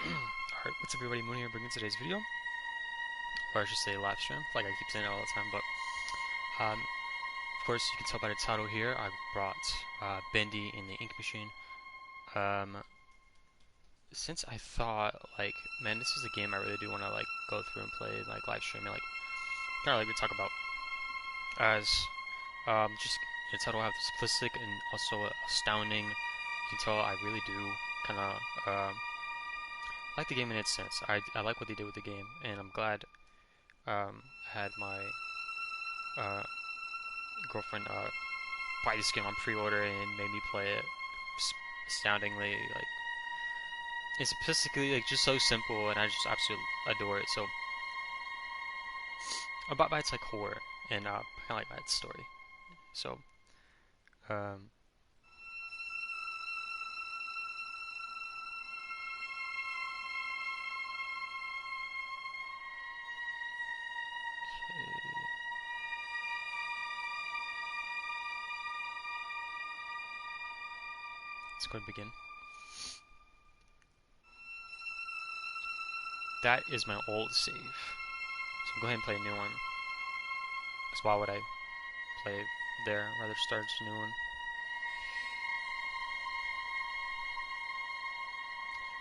Alright, what's up everybody, Moon here bringing today's video, or I should say live stream, like I keep saying it all the time, but of course you can tell by the title here, I brought Bendy in the ink machine. Since I thought, like, man, this is a game I really do want to, like, go through and play, like, live stream, and, like, kind of like we talk about, as, just, the title I have Simplistic and also Astounding. You can tell I really do kind of, like the game in its sense. I like what they did with the game, and I'm glad I had my girlfriend buy this game on pre-order and made me play it. Astoundingly, like it's simplistically like just so simple, and I just absolutely adore it. So, about by its like horror and kind of like by its story. So, um, okay. Let's go and begin. That is my old save. So go ahead and play a new one. Because why would I play there rather start a new one?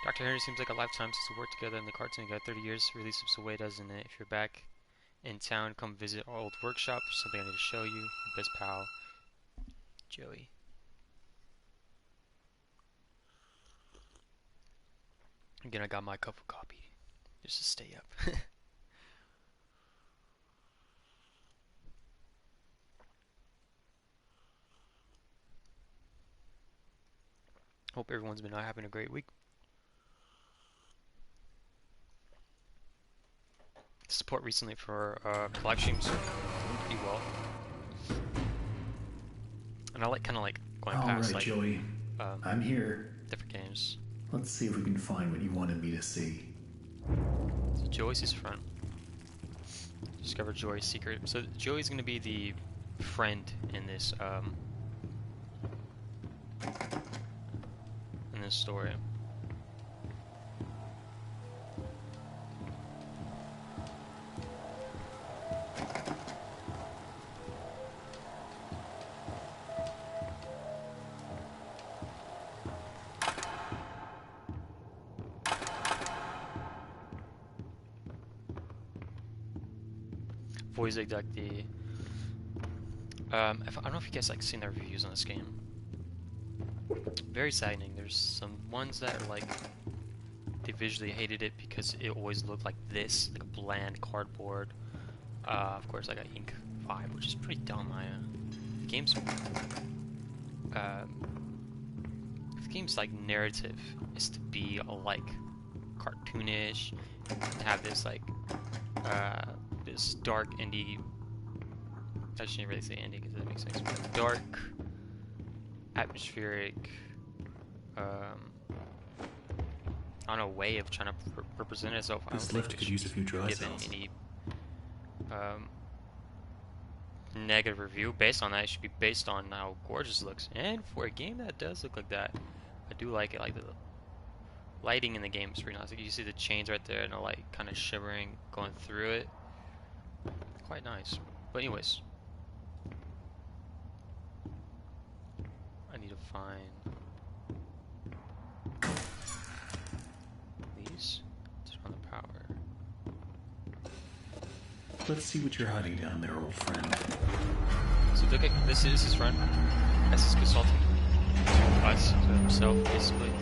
Dr. Henry seems like a lifetime since we worked together in the cartoon. You got 30 years. Really slips away, doesn't it? If you're back in town, come visit our old workshop. There's something I need to show you. Your best pal, Joey. Again, I got my cup of coffee just to stay up. Hope everyone's been having a great week. Support recently for collections pretty well, and I like kind of like going All past right, like Joey. I'm here. different games. Let's see if we can find what you wanted me to see. So Joey's his friend. Discover Joey's secret. So Joey's gonna be the friend in this story. Voice like the I don't know if you guys like seen the reviews on this game. Very saddening. There's some ones that are like they visually hated it because it always looked like this, like a bland cardboard. Of course, I got ink vibe, which is pretty dumb. The game's the game's like narrative is to be like cartoonish, to have this like this dark indie. I shouldn't really say indie because that makes sense. But dark, atmospheric. On a way of trying to represent itself. This lift could use a few dry given cells. any negative review based on that. It should be based on how gorgeous it looks. And for a game that does look like that, I do like it. Like the lighting in the game is pretty nice. Like you see the chains right there and the light kind of shimmering going through it. Quite nice. But anyways, I need to find these. Turn on the power. Let's see what you're hiding down there, old friend. So look at this is his friend. That's his consultant. To us, to himself, basically.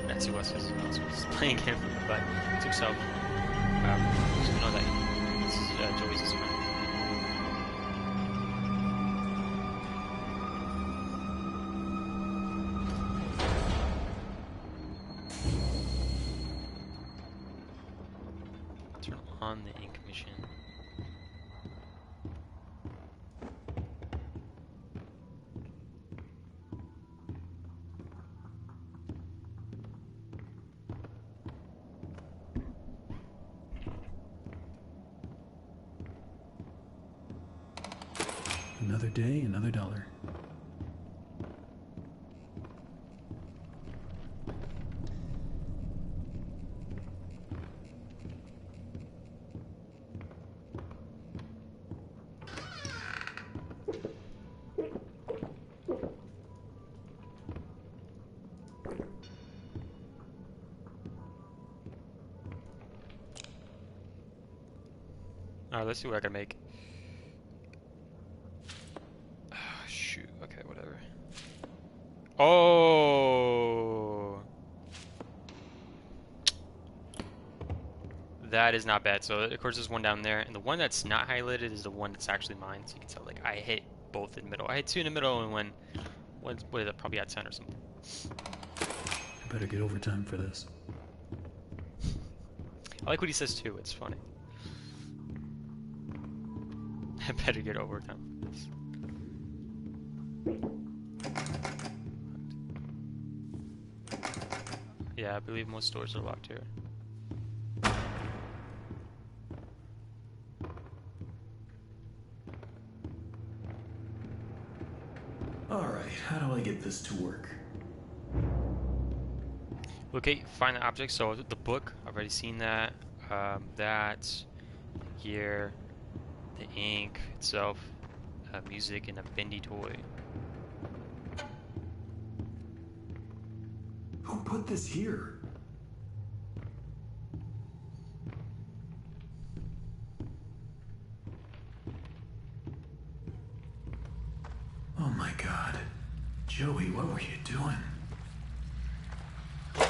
Not to us, because he's playing him, but to himself. So you know that this is Joey's his friend. Turn on the ink machine. Another day, another dollar. Alright, let's see what I can make. Shoot, okay, whatever. Oh! That is not bad. So, of course, there's one down there. And the one that's not highlighted is the one that's actually mine. So you can tell, like, I hit both in the middle. I hit two in the middle and what is it, probably at 10 or something. I better get overtime for this. I like what he says, too. It's funny. I better get overtime for this. Yeah, I believe most stores are locked here. Alright, how do I get this to work? Okay, find the object. So the book, I've already seen that. That here, the ink itself, music, and a Bendy toy. Who put this here? Oh my god. Joey, what were you doing? There's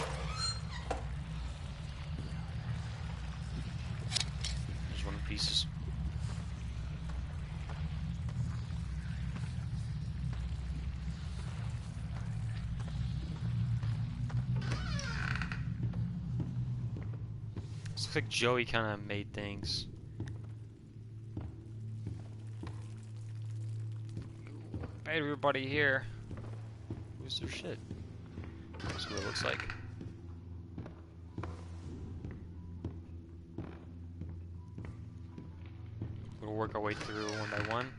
one of the pieces. This looks like Joey kind of made things. Hey, everybody here. Who's their shit? That's what it looks like. We'll work our way through one by one.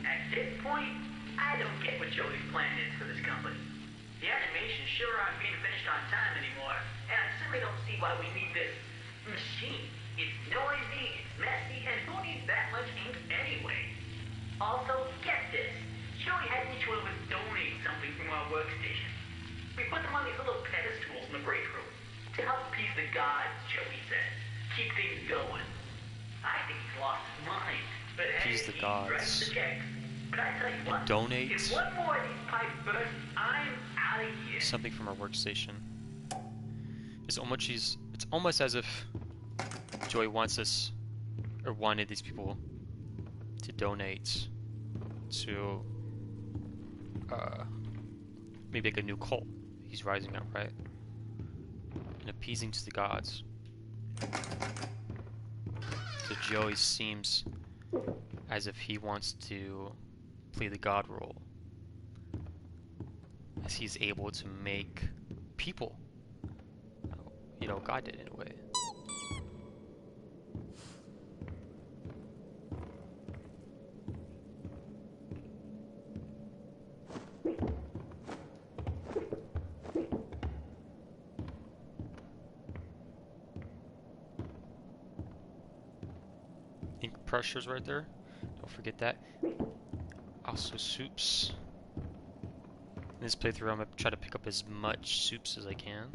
At this point, I don't get what Joey's plan is for this company. The animations sure aren't being finished on time anymore, and I simply don't see why we need this machine. It's noisy, it's messy, and who needs that much ink anyway? Also, get this. Joey had each one of us donate something from our workstation. We put them on these little pedestals in the break room to help appease the gods, Joey said. Keep things going. I think he's lost his mind. But Appease the he gods. writes the checks. But I tell you what, Donate if one more of these pipes burst, I'm out of here. something from our workstation. It's almost as if Joey wants us, or wanted these people to donate to maybe like a new cult he's rising up, right? And appeasing to the gods. So Joey seems as if he wants to play the god role, as he's able to make people, you know, God did in a way. Ink pressures right there. Don't forget that. Also soups. In this playthrough, I'm gonna try to pick up as much soups as I can.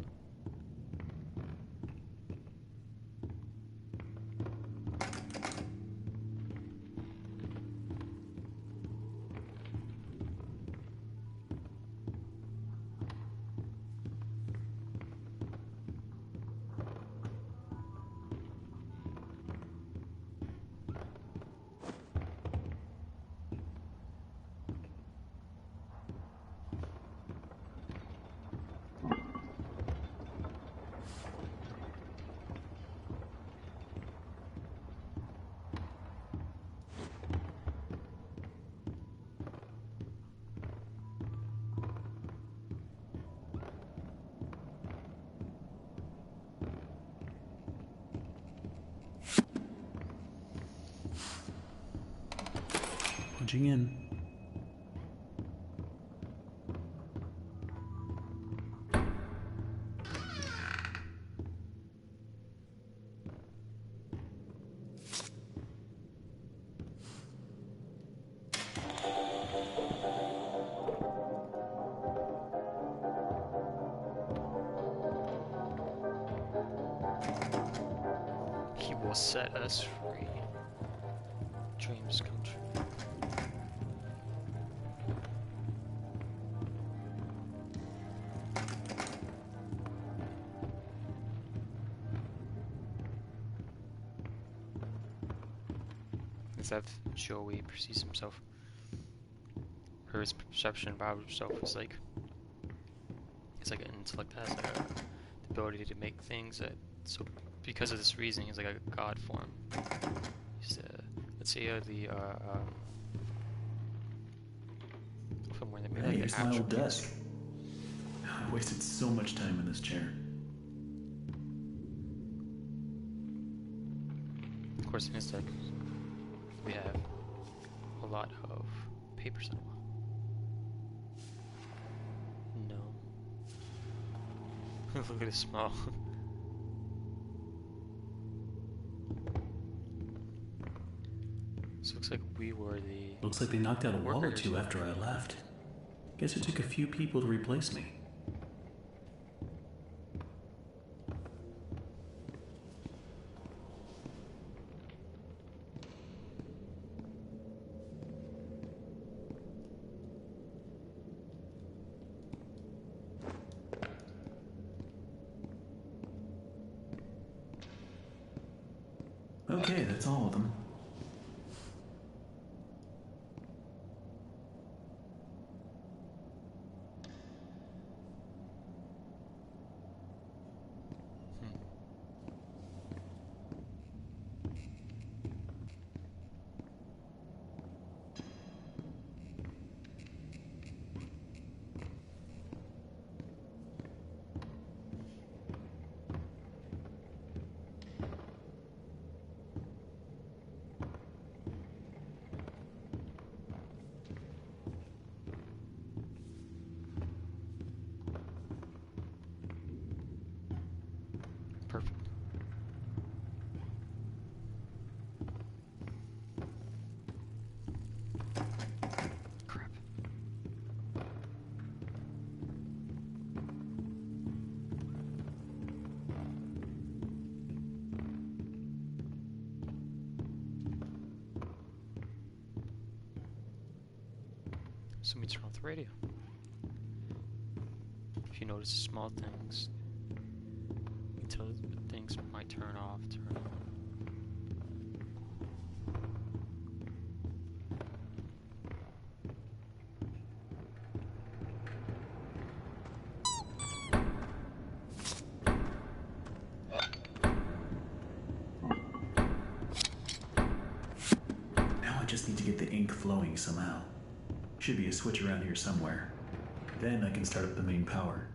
Punching in. will set us free. Dreams come true. Is that Joey perceives himself, or his perception about himself is like, it's like an intellect that has like the ability to make things that, so because of this reasoning, he's like a god form. He's let's say somewhere that maybe Hey, like here's the my old attributes. desk. I wasted so much time in this chair. Of course, in his deck, we have a lot of papers on the wall. No. Look at his small. This looks like we were the Looks like they knocked out a wall or workers. two after I left. Guess it took a few people to replace me. Okay, that's all of them. Perfect. Crap. So we turn off the radio. If you notice small things, you can tell things might turn off, turn on. Now I just need to get the ink flowing somehow. Should be a switch around here somewhere. Then I can start up the main power.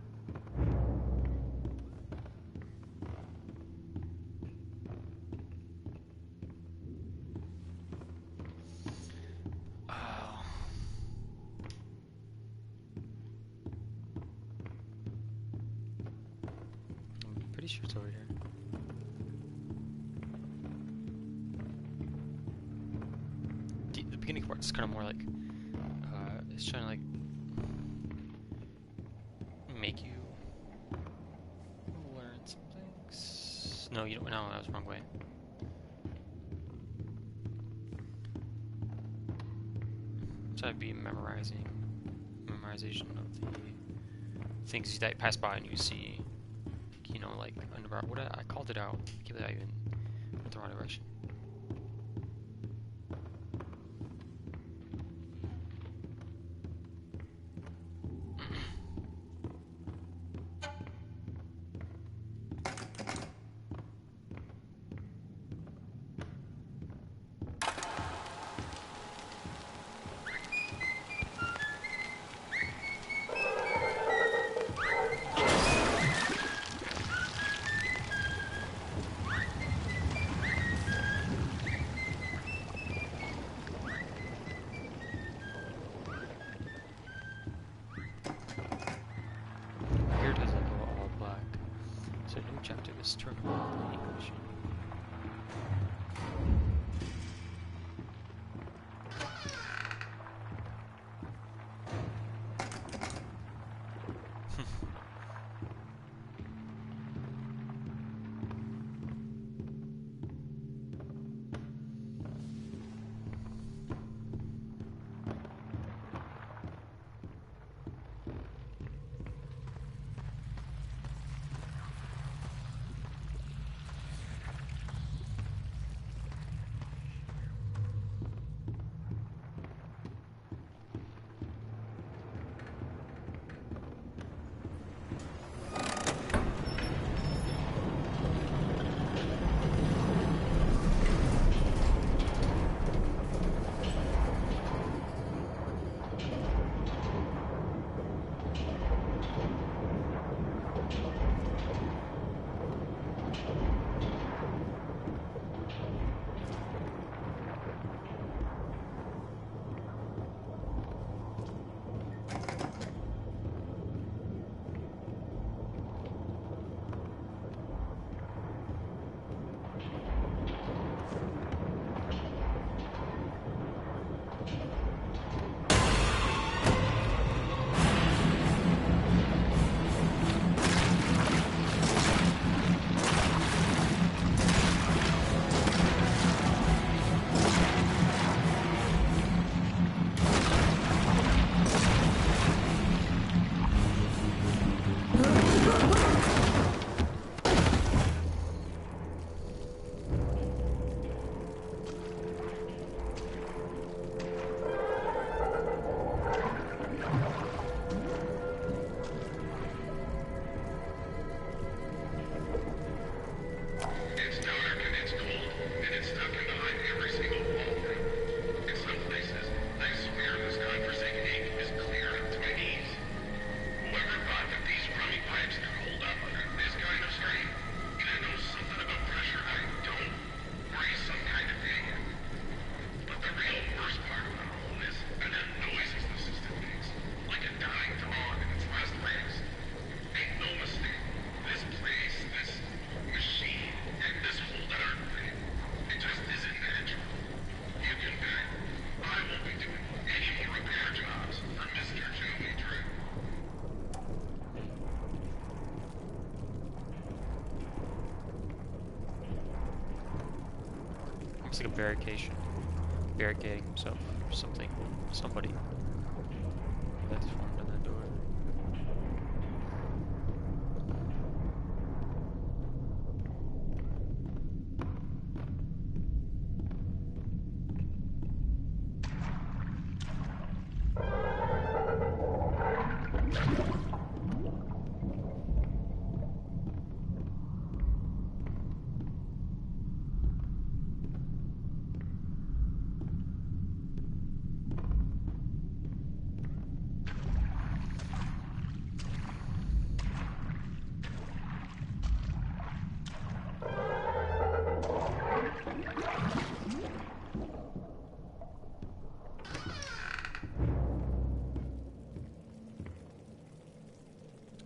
Oh. I'm pretty sure it's over here. The beginning part is kind of more like, it's trying to like make you learn some things. No, you don't. No, that was the wrong way. So I'd be memorization of the things that pass by and you see, you know, like what I called it out. I can't believe I even went the wrong direction. Looks like a barricading himself or something. Somebody that's formed on that door.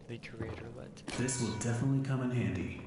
The curator let. This will definitely come in handy.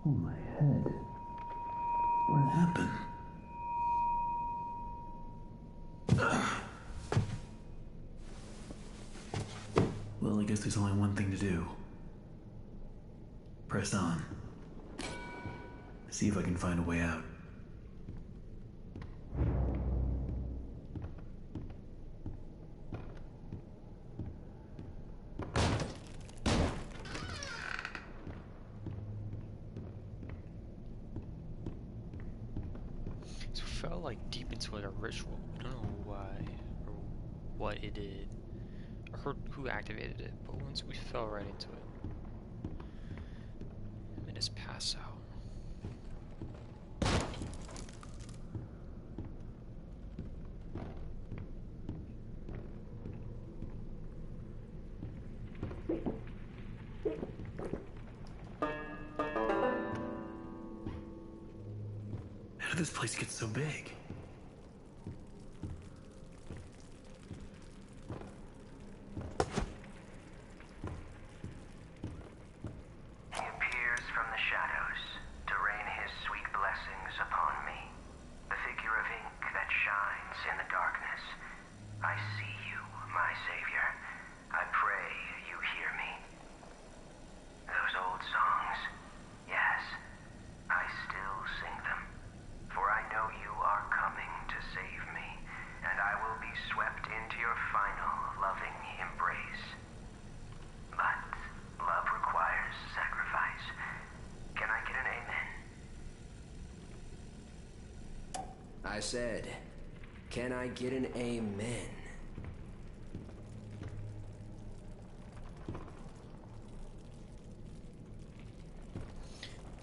Oh, my head. What happened? Well, I guess there's only one thing to do. Press on. See if I can find a way out. So it felt like deep into like a ritual. I don't know why or what it did, or who activated it, but once we fell right into it, it made us pass out. How did this place get so big? He appears from the shadows to rain his sweet blessings upon me. The figure of ink that shines in the darkness. I see you, my savior. I pray you hear me. Those old songs, yes, I still sing them. For I know you are coming to save me, and I will be swept into your final loving embrace. But love requires sacrifice. Can I get an amen? I said, can I get an amen?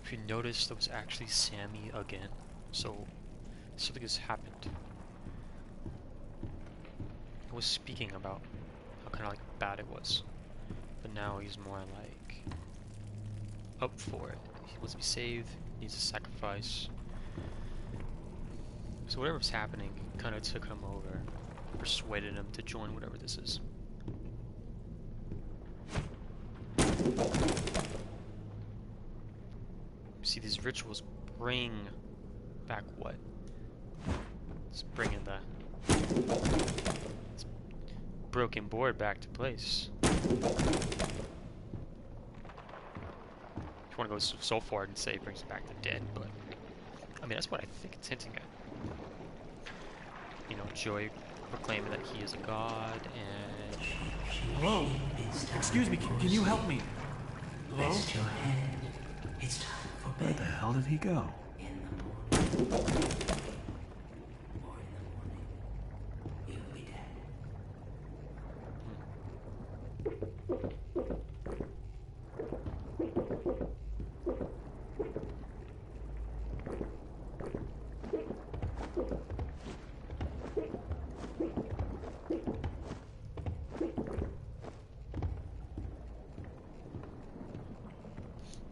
If you notice, that was actually Sammy again. So something has happened. He was speaking about how kind of like bad it was, but now he's more like up for it. He wants to be saved, needs a sacrifice. So whatever's happening kind of took him over, persuaded him to join whatever this is. See, these rituals bring back what? It's bringing the broken board back to place. If you want to go so far and say it brings back the dead, but I mean that's what I think it's hinting at. You know, Joy proclaiming that he is a god, and Hello? Excuse me, can you help me? Rest your head. It's time for bed. Where the hell did he go? In the morning. Or in the morning, you'll be dead.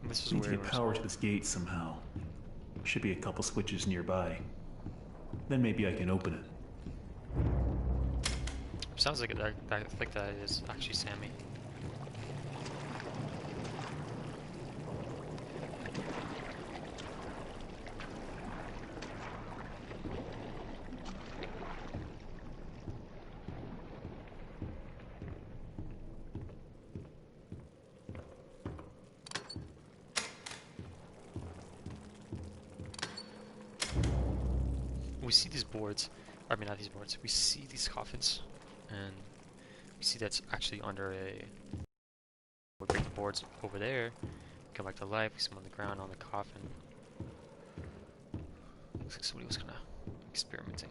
This is Need to weird. get power to this gate somehow. Should be a couple switches nearby. Then maybe I can open it. Sounds like that is actually Sammy. We see these boards, I mean not these boards, we see these coffins, and we see that's actually under a, we'll break the boards over there, come back to life, we see them on the ground on the coffin. Looks like somebody was kinda experimenting.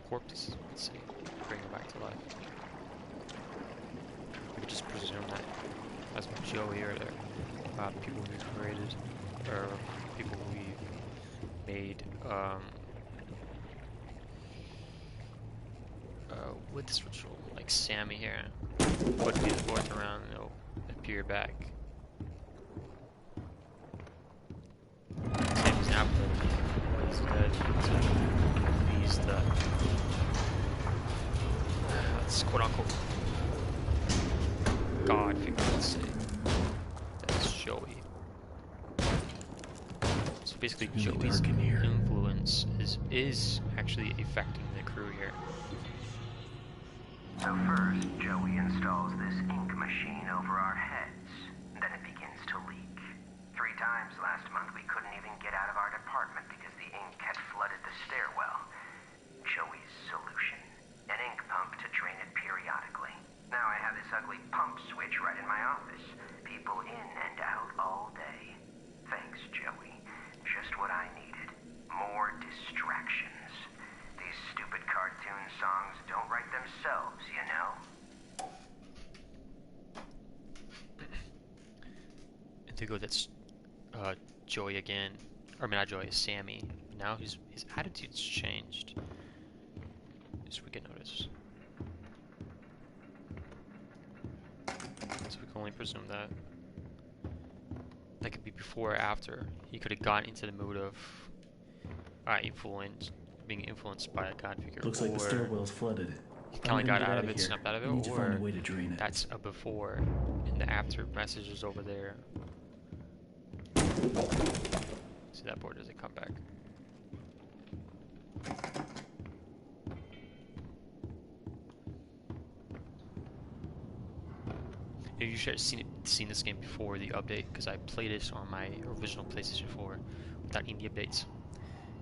Corpses, let's see, bring them back to life. We could just presume that as Joey or people we've created, or people we've made with this ritual, like Sammy here, put these boards around and they'll appear back. Sammy's now when he's dead, so he's the that's quote unquote God figure, let's say. That's Joey. So basically Joey's influence is actually affecting the crew here. So first, Joey installs this ink machine over our heads. Then it begins to leak. 3 times last month we couldn't even get out of our department because the ink had flooded the stairwell. Joey's solution? An ink pump to drain it periodically. Now I have this ugly pump switch right in my office. People in and out all day. Thanks, Joey. Just what I needed. More distractions. These stupid cartoon songs don't write themselves, you know? And to go, that's Joey again. Or I mean, not Joey, Sammy. Now his attitude's changed. As we can notice. So we can only presume that. That could be before or after. He could have gotten into the mood of being influenced by a god figure. Looks like the stairwell's flooded. He kind of got out of it, here. snapped out of it, We need to find a or way to drain it. that's a before, and the after message is over there. See that board doesn't come back. You should have seen this game before the update, because I played it on my original PlayStation 4 without any updates,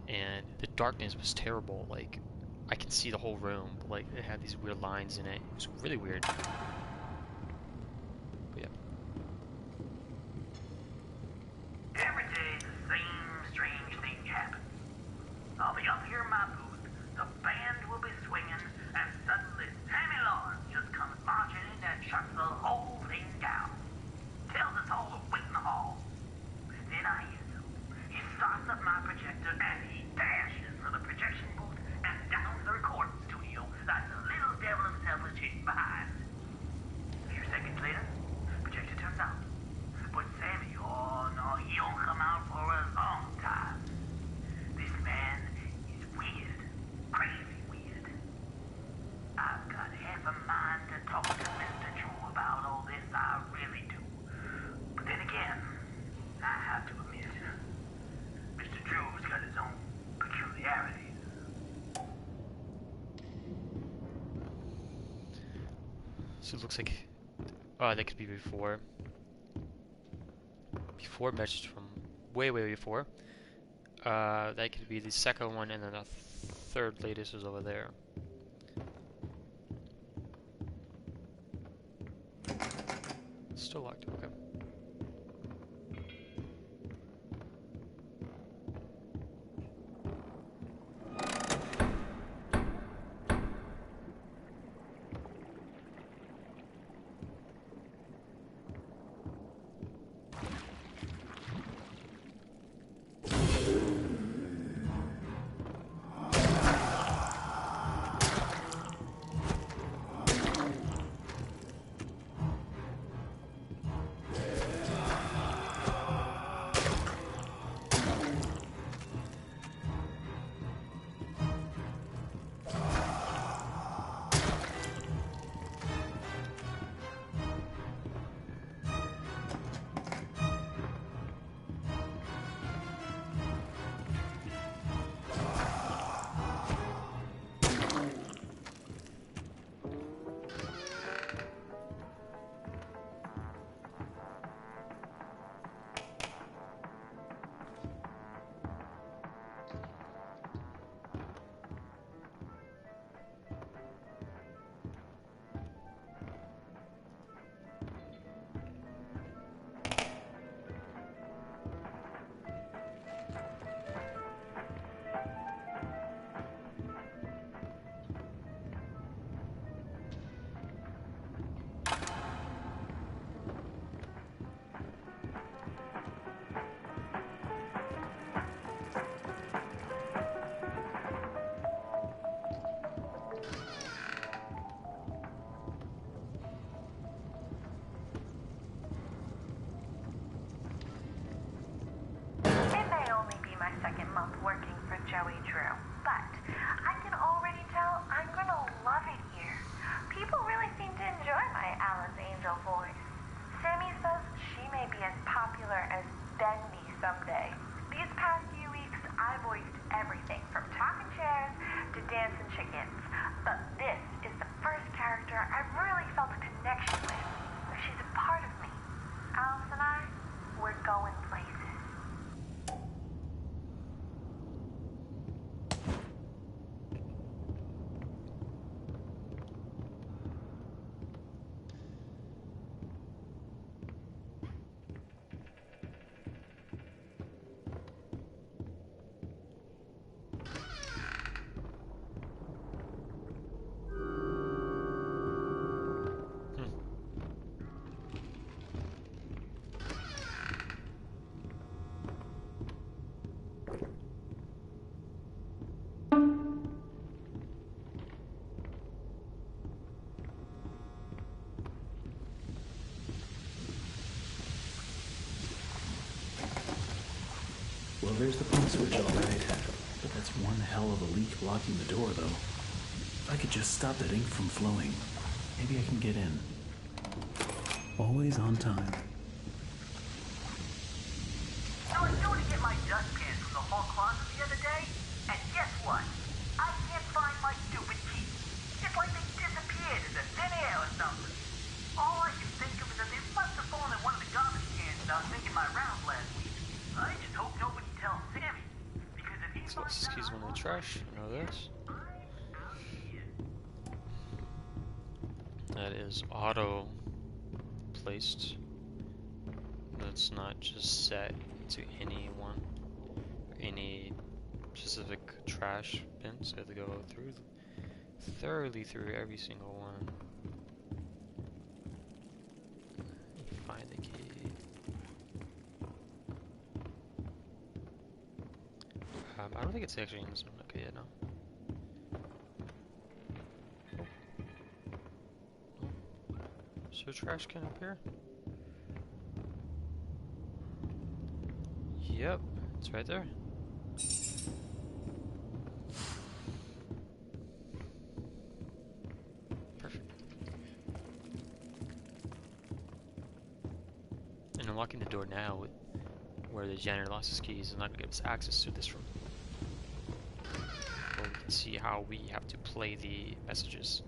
and the darkness was terrible. Like, I can see the whole room, but, like, it had these weird lines in it. It was really weird. But yeah. Every day the same strange thing happens. I'll be up here in my booth, the band will be swinging, and suddenly Sammy Lawrence just comes marching in and shuts the whole thing down. Tells us all to wait in the hall. Then I hear him. He starts up my projector and he dashes for the projection booth and down to the recording studio like the little devil himself was chasing behind. A few seconds later, projector turns out. But Sammy, oh no, he don't come out for a long time. This man is weird, crazy weird. I've got half a mind to talk to Mr. Drew about all this, I really do. But then again, I have to admit, Mr. Drew's got his own peculiarities. So it looks like that could be before message from way before. That could be the second one, and then the third latest is over there. Let's still locked. Okay. It may only be my second month working for Joey Drew, but I can already tell I'm gonna love it here. People really seem to enjoy my Alice Angel voice. Sammy says she may be as popular as Bendy someday. These past few weeks, I voiced everything from talking chairs to dancing chickens, but this is the first character I've really felt a connection with. She's a part of me. Alice and I, we're going places. Well, there's the pump switch, all right. But that's one hell of a leak blocking the door, though. If I could just stop that ink from flowing, maybe I can get in. Always on time. I was going to get my dustpans from the hall closet the other day, and guess what? I can't find my stupid key. It's like they disappeared into thin air or something. All I can think of is that they must have fallen in one of the garbage cans that I was making my rounds last week. I just hope nobody tells Sammy, because if he So finds excuse out one in the trash. I know this. I'm out of here. That is auto placed. That's not just set to any one or any specific trash bin. So you have to go through thoroughly through every single one. Find the key. I don't think it's actually in this one. Okay, yeah, no. Oh. No. Is there a trash can up here? Yep, it's right there. Perfect. And unlocking the door now with where the janitor lost his keys is not going to give us access to this room. But we can see how we have to play the messages.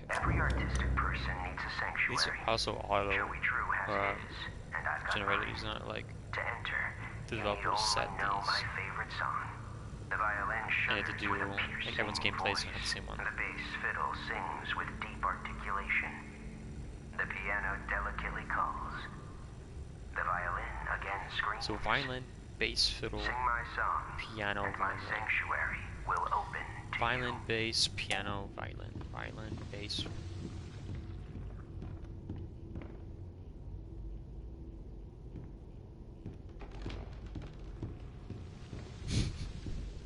Every artistic person needs a These sanctuary. are also auto Joey Drew has his, and I've got generated. mine. He's not like To enter, the you developers need set only know my these. favorite song. The violin And you have to shudders do with a like piercing everyone's gameplay is voice, not the same one. and the bass fiddle sings with So violin, bass, fiddle, Sing my song, piano, and my violin. sanctuary will open to Violin, you. bass, piano, violin. Violin, bass.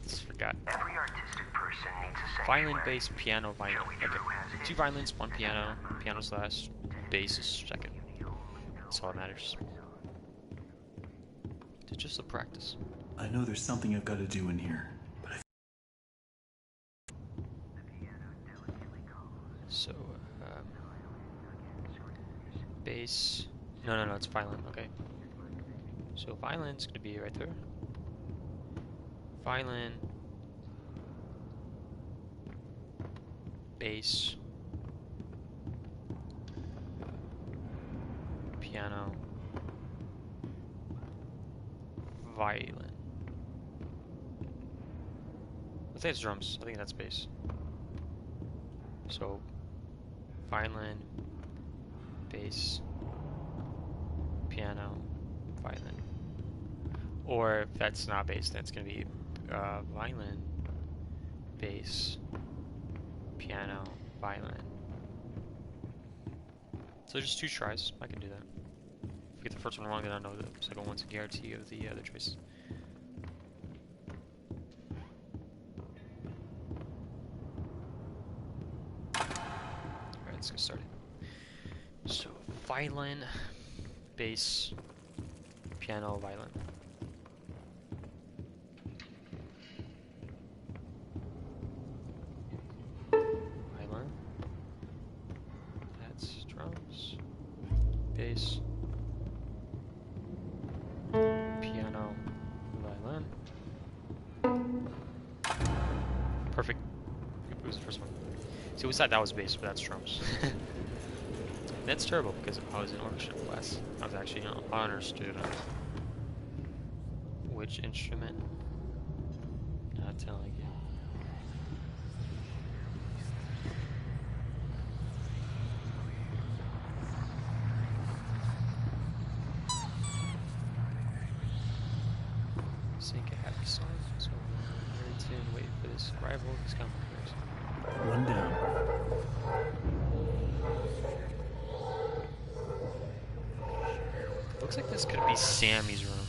Just forgot. Every artistic person needs a sanctuary. Violin, bass, piano, violin. Joey Okay. Drew has his. 2 violins, 1 piano. Piano's last. Bass is second. That's all that matters. It's just a practice. I know there's something I've got to do in here, but So, bass. No, it's violin. Okay. So violin's gonna be right there. Violin, bass, piano, violin. I think it's drums. I think that's bass. So violin, bass, piano, violin. Or if that's not bass, then it's gonna be violin, bass, piano, violin. So just 2 tries. I can do that. If I get the first one wrong, then I know the second one's a guarantee of the other choices. Alright, let's get started. So, violin, bass, piano, violin. Violin. That's drums. Bass. Piano. Violin. Perfect. It was the first one. See, we said that was bass, but that's drums. That's terrible because I was in orchestra class. I was actually an honor student. Which instrument? Not telling you. Sing a happy song. So very tune. Wait for this arrival. This kind of one down. Looks like this could be Sammy's room.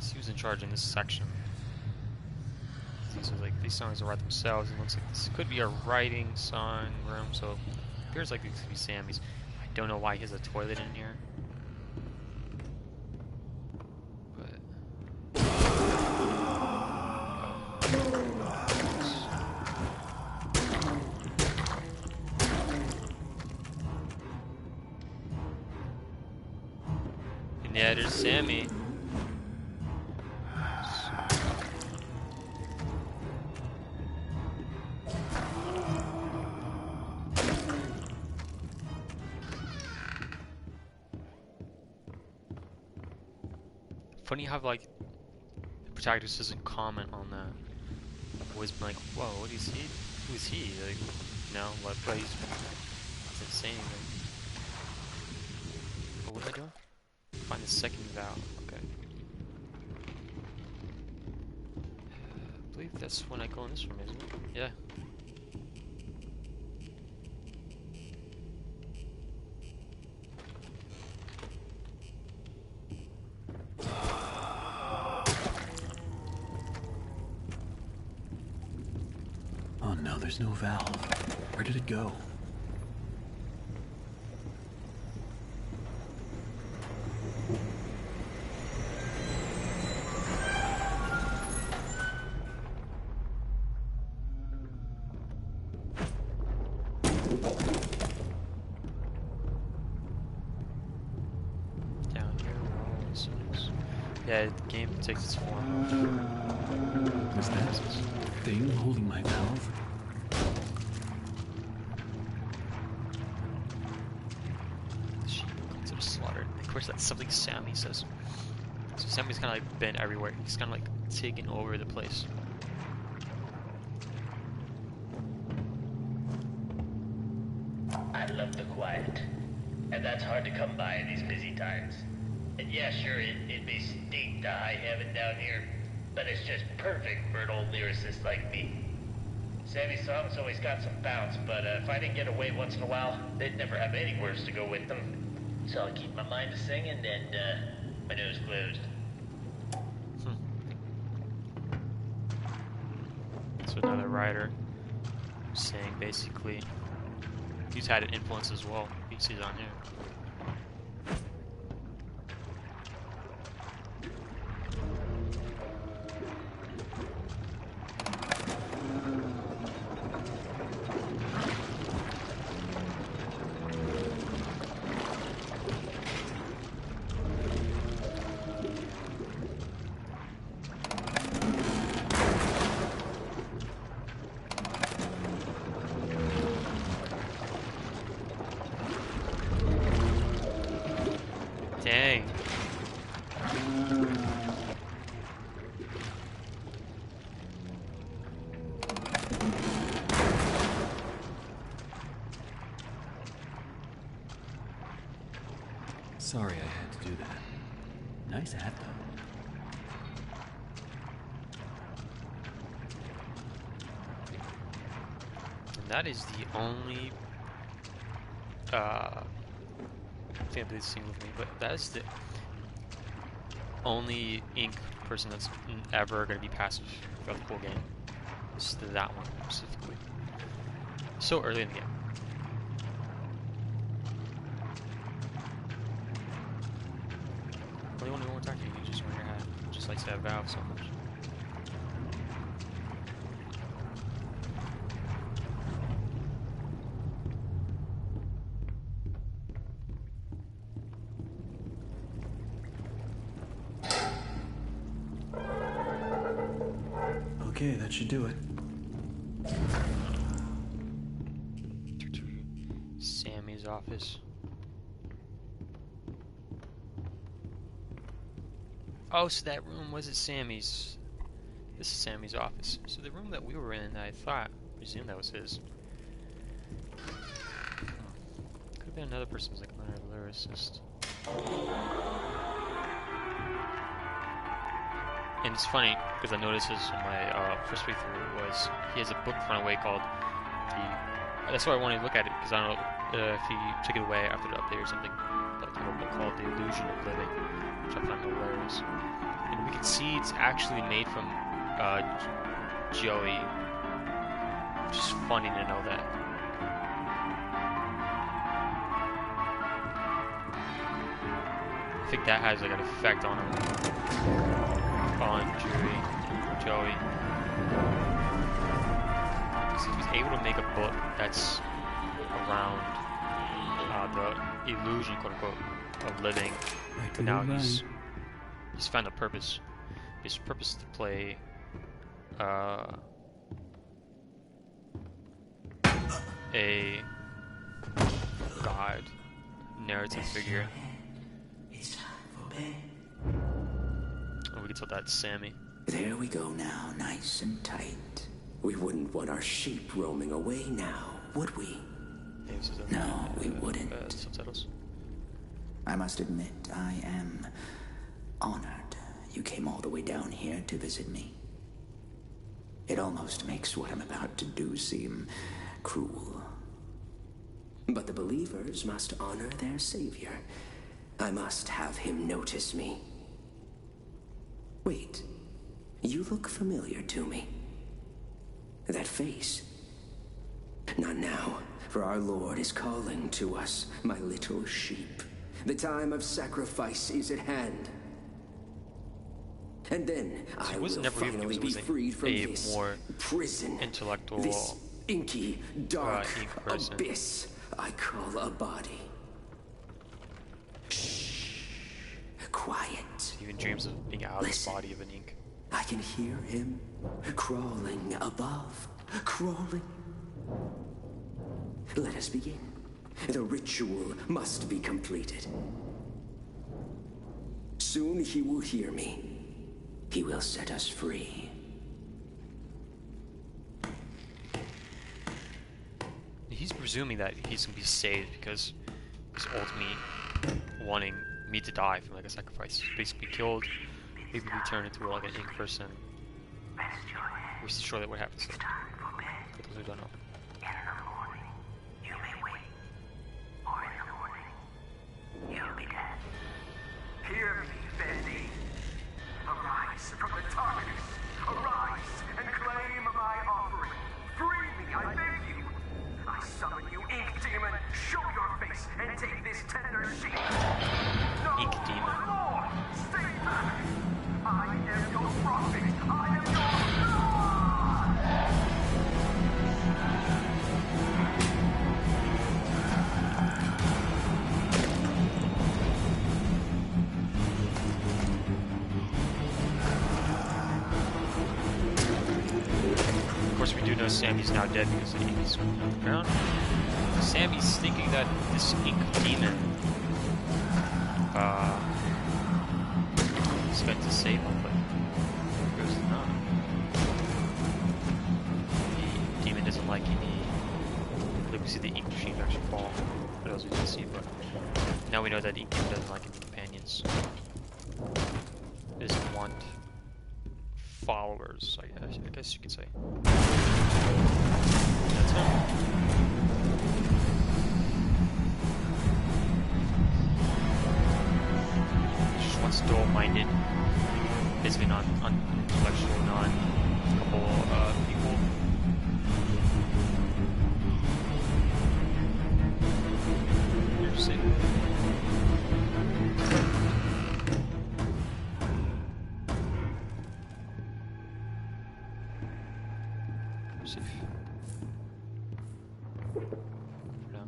He was in charge in this section. These songs are write themselves, and it looks like this could be a writing song room. So it appears like this could be Sammy's. I don't know why he has a toilet in here. But and yeah, there's Sammy. Funny how like the protagonist doesn't comment on that. Always been like, whoa, what is he? Who is he? Like, you know, what plays? Doesn't say anything. Oh, what am I doing? Find the second valve. Okay. I believe that's when I go in this room, isn't it? Yeah. Oh no, there's no valve. Where did it go? Down here, we're all listeners. Yeah, the game takes its form. Is that thing holding my valve? The sheep to the slaughter. Of course, that's something Sammy says. So Sammy's kind of like been everywhere. He's kind of like taking over the place. I love the quiet, and that's hard to come by in these busy times. And yeah, sure, it may stink to high heaven down here, but it's just perfect for an old lyricist like me. Sammy's songs always got some bounce, but if I didn't get away once in a while, they'd never have any words to go with them. So I keep my mind to singing and my nose closed. So another writer saying basically he's had an influence as well. He's on here. Dang. Sorry I had to do that. Nice hat, though. And that is the only thing that they've seen with me, but that is the only ink person that's ever going to be passive throughout the whole game. It's that one specifically. So early in the game. Only one who won't attack you, you just wear your hat. Just likes to have Valve so much. Okay, that should do it. Sammy's office. Oh, so that room wasn't Sammy's. This is Sammy's office. So the room that we were in, I presumed that was his. Could have been another person's like minor lyricist. And it's funny because I noticed this in my first playthrough was he has a book thrown away called the. That's why I wanted to look at it because I don't know if he took it away after the update or something. But a book called The Illusion of Living, which I found hilarious. And we can see it's actually made from Joey. Which is funny to know that. I think that has like an effect on him. On Joey. Because he was able to make a book that's around the illusion, quote unquote, of living. But now he's found a purpose. His purpose is to play a god narrative figure. It's time for bed. And we can tell that's Sammy. There we go now, nice and tight. We wouldn't want our sheep roaming away now, would we? No, we wouldn't. Subtitles. I must admit, I am honored you came all the way down here to visit me. It almost makes what I'm about to do seem cruel. But the believers must honor their savior. I must have him notice me. Wait, you look familiar to me. That face. Not now, for our Lord is calling to us, my little sheep. The time of sacrifice is at hand. And then I will finally be freed from this prison, intellectual, this inky, dark person. abyss I call a body. Shh. Quiet. He even dreams of being out of the body of an ink. I can hear him crawling above, crawling. Let us begin. The ritual must be completed. Soon he will hear me. He will set us free. He's presuming that he's gonna be saved because he's ultimately wanting me to die from like a sacrifice. Basically killed, maybe we turn into like an ink person. We're still sure that what happens. So, for those who don't know. Hear me, Bendy. Arise from the darkness. Arise and claim my offering. Free me, I beg you. I summon you, Ink Demon. Show your face and take this tender sheet. No, Ink Demon. my lord, stay back. I am your prophet. I am your Of course, we do know Sammy's now dead because the ink is on the ground. Sammy's thinking that this ink demon is going to save him, but it goes not. The demon doesn't like any. Like we see the ink machine actually fall. What else we didn't see, but now we know that ink demon doesn't like any companions. It doesn't want followers, I guess you could say. That's it. Just wants dual-minded, basically non-intellectual, non-couple people. You're safe. Safe. For now.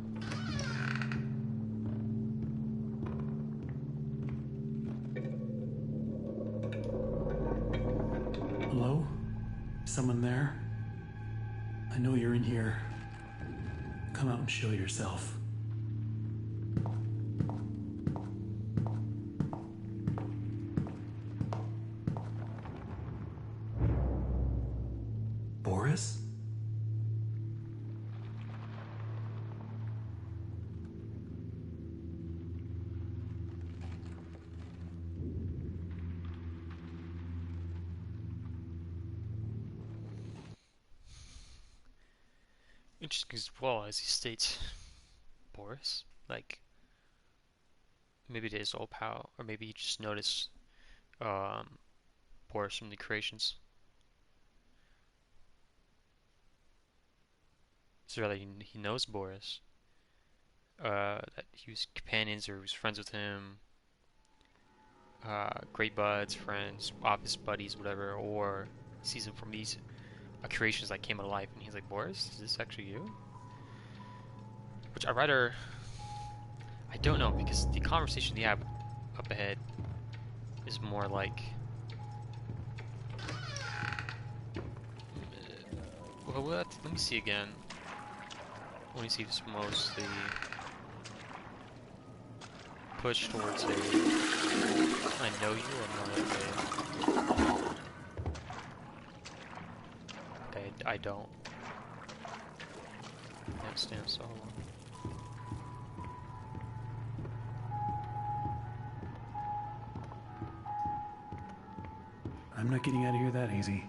Hello? Someone there? I know you're in here. Come out and show yourself. Boris? Interesting as well, as he states, Boris? Like, maybe it is all pal, or maybe he just noticed Boris from the creations. So rather, he knows Boris. That he was companions or was friends with him. Great buds, friends, office buddies, whatever, or sees him from these creations that came to life, and he's like, Boris, is this actually you? Which I don't know, because the conversation they have up ahead is more like, well, let me see again. Let me see if it's mostly push towards a I know you or more like a okay, I don't. Can't stand so long. I'm not getting out of here that easy.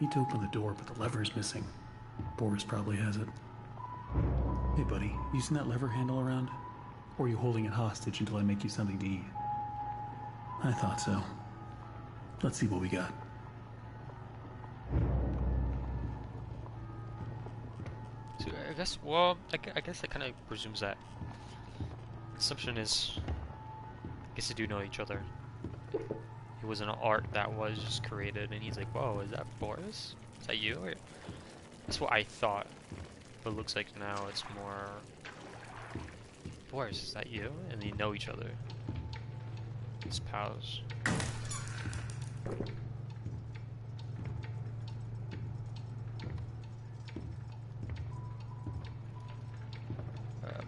Need to open the door, but the lever's missing. Boris probably has it. Hey, buddy, you seen that lever handle around? Or are you holding it hostage until I make you something to eat? I thought so. Let's see what we got. So I guess, well, I guess that kind of presumes that assumption is, I guess they do know each other. It was an art that was just created, and he's like, whoa, is that Boris? Is that you? Or, that's what I thought, but it looks like now it's more, Boris, is that you? And they know each other. It's pals.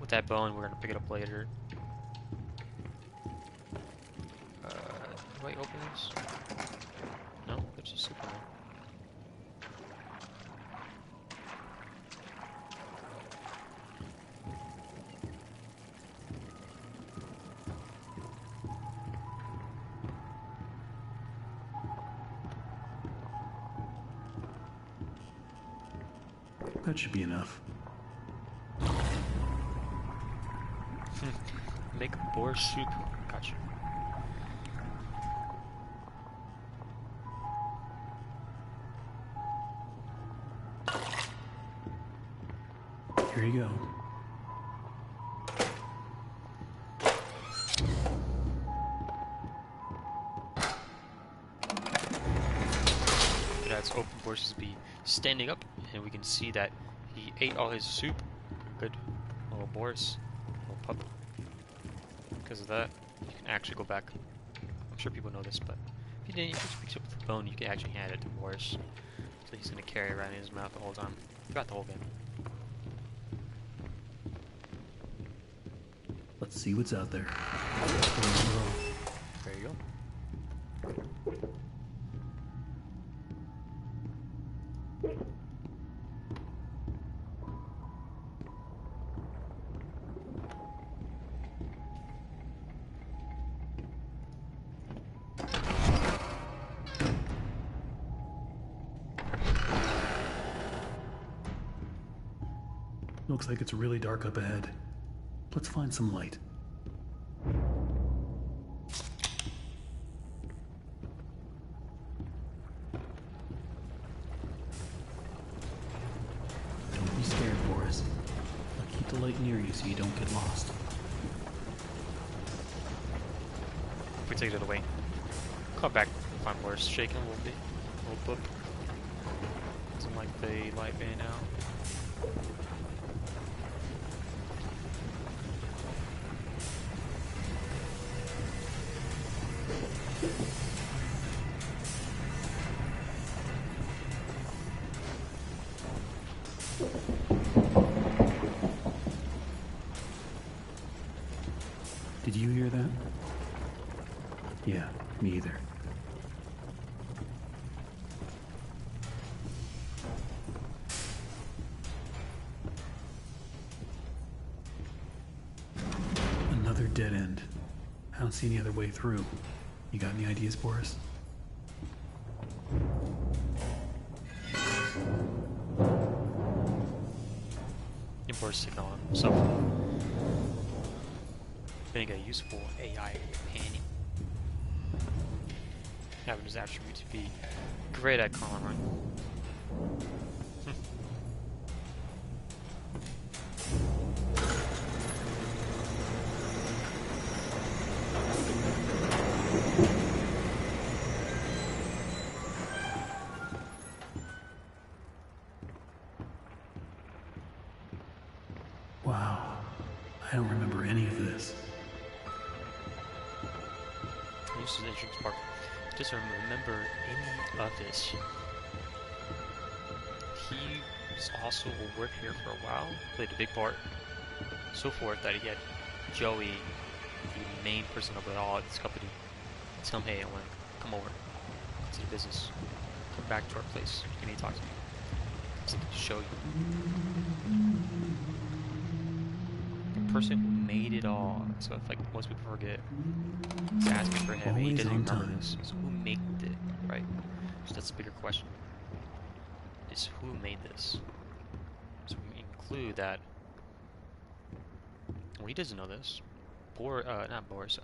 With that bone, we're gonna pick it up later. Do I open this? No, there's a Superman. That should be enough. Make boar soup. Gotcha. Here you go. That's open versus be standing up, and we can see that he ate all his soup. Good little Boris, little pup. Because of that, you can actually go back. I'm sure people know this, but if you didn't, if you picked up the bone, you can actually hand it to Boris. So he's gonna carry it around in his mouth the whole time. Throughout the whole game. Let's see what's out there. There you go. Looks like it's really dark up ahead. Let's find some light. Don't be scared, Boris. I'll keep the light near you so you don't get lost. If we take it away, come back, find Boris shaking a little bit, a little book. Doesn't like the light bay now. Did you hear that? Yeah, me either. Another dead end. I don't see any other way through. You got any ideas, Boris? Import signal on himself. Being a useful AI companion. Having his attribute to be great at calling, right? Wow. I don't remember any of this. This is an interesting part. Just remember any of this. He was also working here for a while, played a big part, so forth that he had Joey, the main person of it all at this company, tell him, hey, I want to come over to the business, come back to our place, you need to talk to me, something to show you. The person who made it all, so if like most people forget, he's asking for him, and he doesn't remember this, so who made it, right? So that's a bigger question, is who made this? So we include that, well, he doesn't know this, not Boris,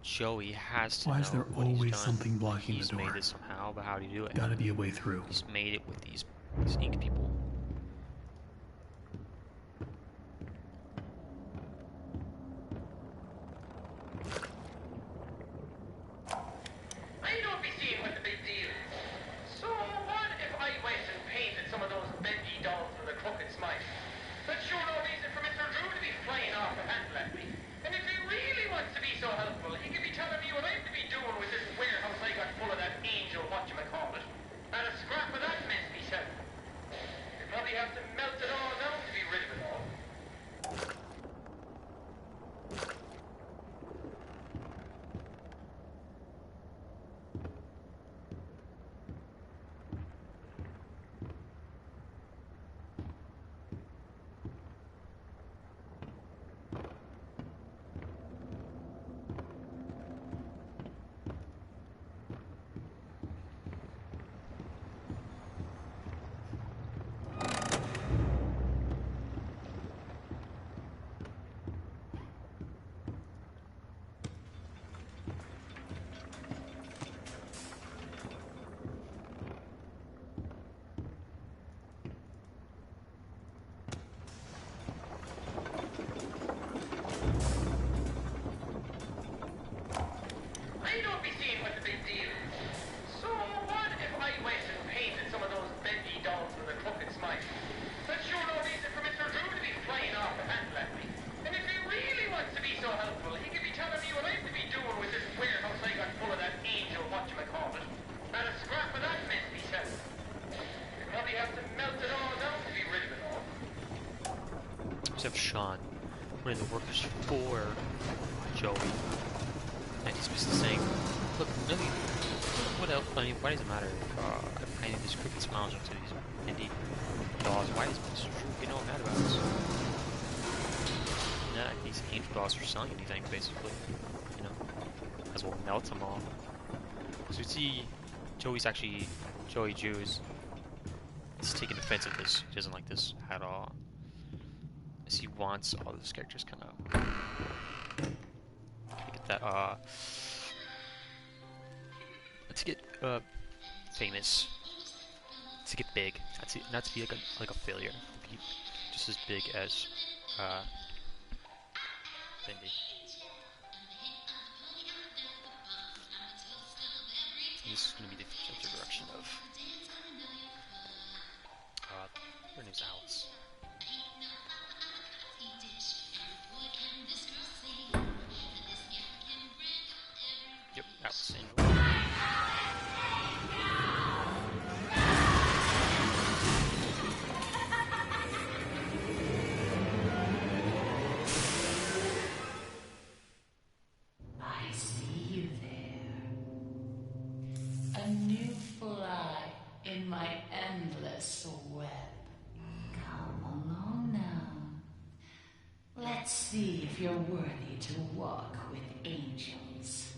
Joey has to know. Why is there what he's always done. something blocking He's the door? made it somehow, but how do you do it? Gotta be a way through. He's made it with these ink people. I don't be seeing what the big deal is. So what if I went and painted some of those Bendy dolls with a crooked smile? That's sure no reason for Mr. Drew to be flying off the handle at me. And if he really wants to be so helpful, he could be telling me what I'm to be doing with this warehouse I got full of that angel whatchamacallit. Not a scrap of that mess myself. You probably have to melt it all down to be rid of it all. We have Sean, one of the workers for Joey, and he's basically saying, look, really, what else? I mean, why does it matter if I'm painting this crooked smiles into these Bendy dolls? Why does Mr. Drew get all mad about us? Not like these angel dolls are selling anything, basically. You know, might as well melt them all. So we see Joey Jews. He's taking offense of this. He doesn't like this at all. As he wants all those characters kind of get that to get famous, to get big, not to be like a failure, to be just as big as Bendy. And this is going to be the introduction of her name's Alice. Yep, Alice Angel. I see you there. A new fly in my endless web. Come along now. Let's see if you're worthy to walk with angels.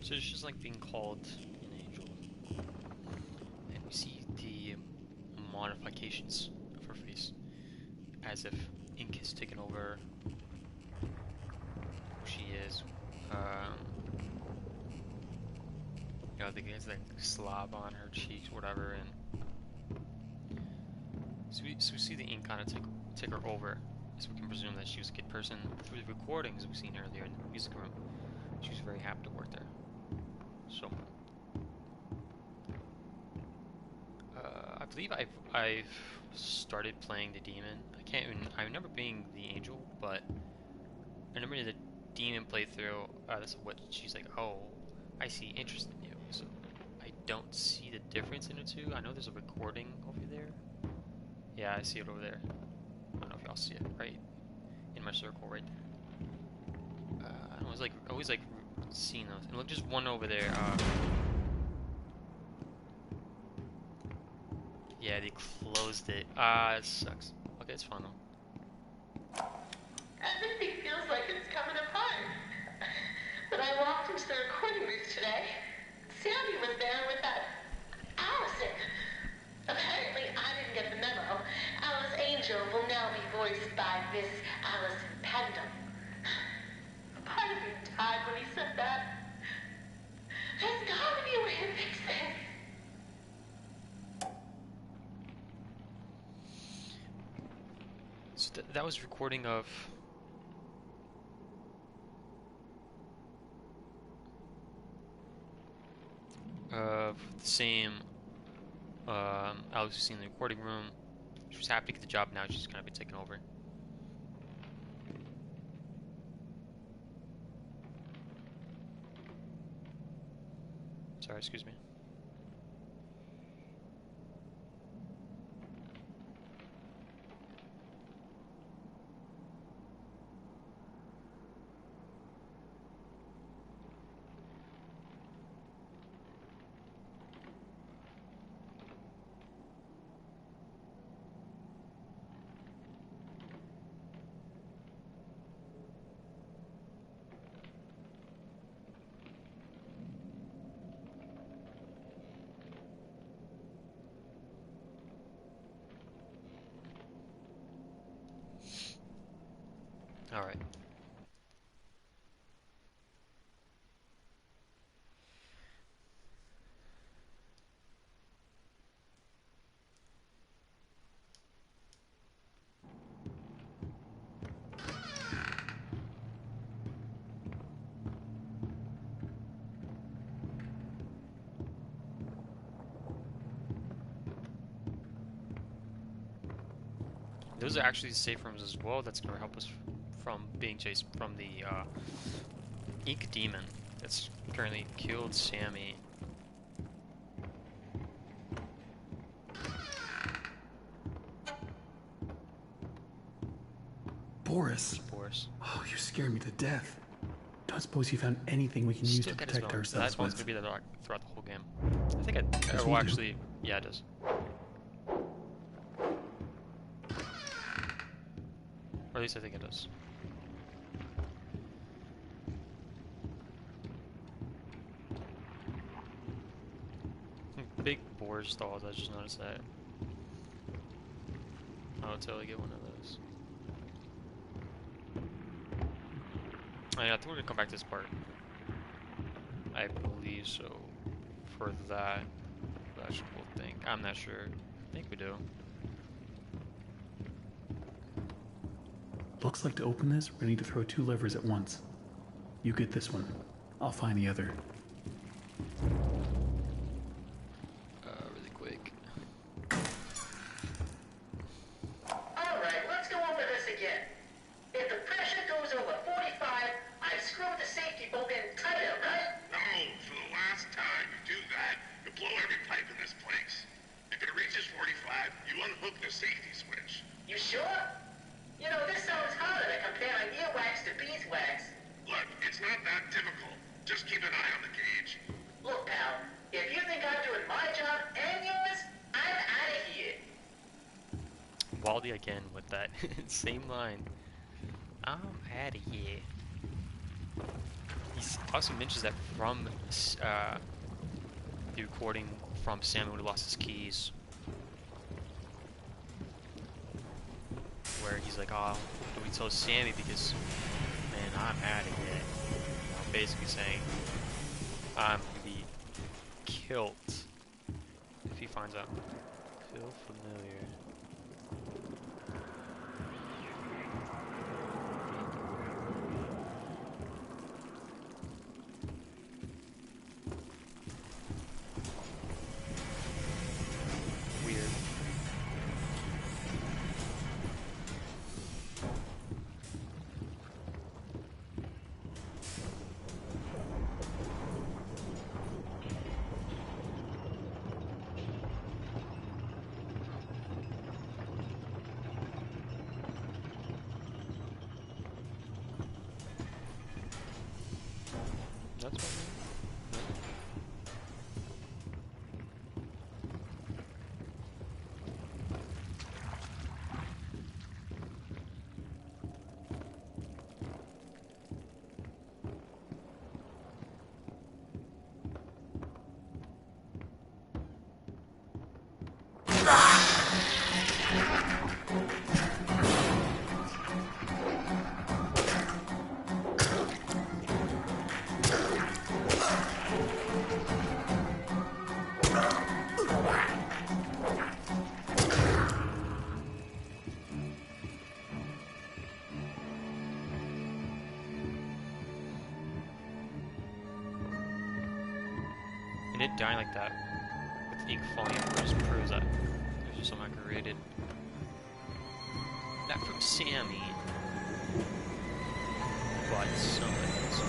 So it's just like being called an angel. And we see the modifications of her face, as if ink has taken over who she is. You know, I think it's like slob on her cheeks, whatever, and so we see the ink kind of take her over, so we can presume that she was a good person through the recordings we've seen earlier in the music room. She was very happy to work there. So, I believe I've started playing the demon. I remember being the angel, but I remember the demon playthrough. That's what she's like. Oh, I see interest in you. So I don't see the difference in the two. I know there's a recording over there. Yeah, I see it over there. I don't know if y'all see it right in my circle right there. I was like always like seeing those. And look, just one over there. Yeah, they closed it. It sucks. Okay, it's fun though. Everything feels like it's coming apart. When I walked into the recording booth today, Sandy was there with that Allison. Apparently, I didn't get the memo. Alice Angel will now be voiced by Miss Allison Pendle. A part of me died when he said that. There's gotta be a way to fix this. So that was recording of the same Alex was in the recording room. She was happy to get the job now. She's gonna be taken over. Sorry, excuse me. All right. Those are actually safe rooms as well. That's going to help us from being chased from the ink demon that's currently killed Sammy. Boris. Boris. Oh, you scared me to death. Don't suppose you found anything we can use Still to got his protect bone. ourselves That bone's with? gonna be there throughout the whole game. I think Does well, we do? actually, yeah, it does. Or at least I think it does. Big boar stalls, I just noticed that. I'll totally get one of those. Oh, yeah, I think we're gonna come back to this part. I believe so. For that actual thing. I'm not sure. I think we do. Looks like to open this, we're gonna need to throw 2 levers at once. You get this one. I'll find the other. Really quick. Alright, let's go over this again. If the pressure goes over 45, I screw the safety bolt in tighter, right? No, for the last time you do that, you blow every pipe in this place. If it reaches 45, you unhook the safety switch. You sure? You know, this sounds harder than comparing earwax to beeswax. Look, it's not that difficult. Just keep an eye on the gauge. Look, pal, if you think I'm doing my job and yours, I'm out of here. Waldy again with that same line. I'm out of here. He also mentions that from the recording from Sammy when he lost his keys. Where he's like, oh, do we tell Sammy because, man, I'm out of here. You know, basically saying, I'm gonna be killed if he finds out. Feel familiar. Weird. That's what I mean. And it dying like that with ink falling everywhere just proves that there's just something created. Not from Sammy, but somebody else.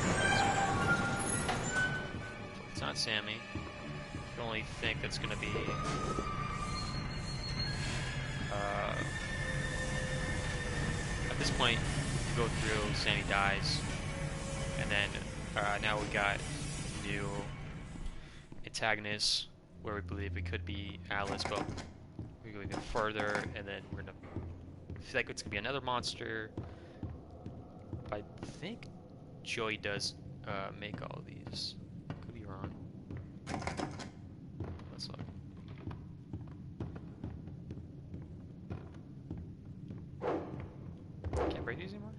It's not Sammy. You can only think it's gonna be at this point you go through, Sammy dies, and then now we got new antagonists where we believe it could be Alice, but we go even further, and then we're gonna feel like it's gonna be another monster. But I think Joey does make all of these. Could be wrong. Let's look. Can't break these anymore?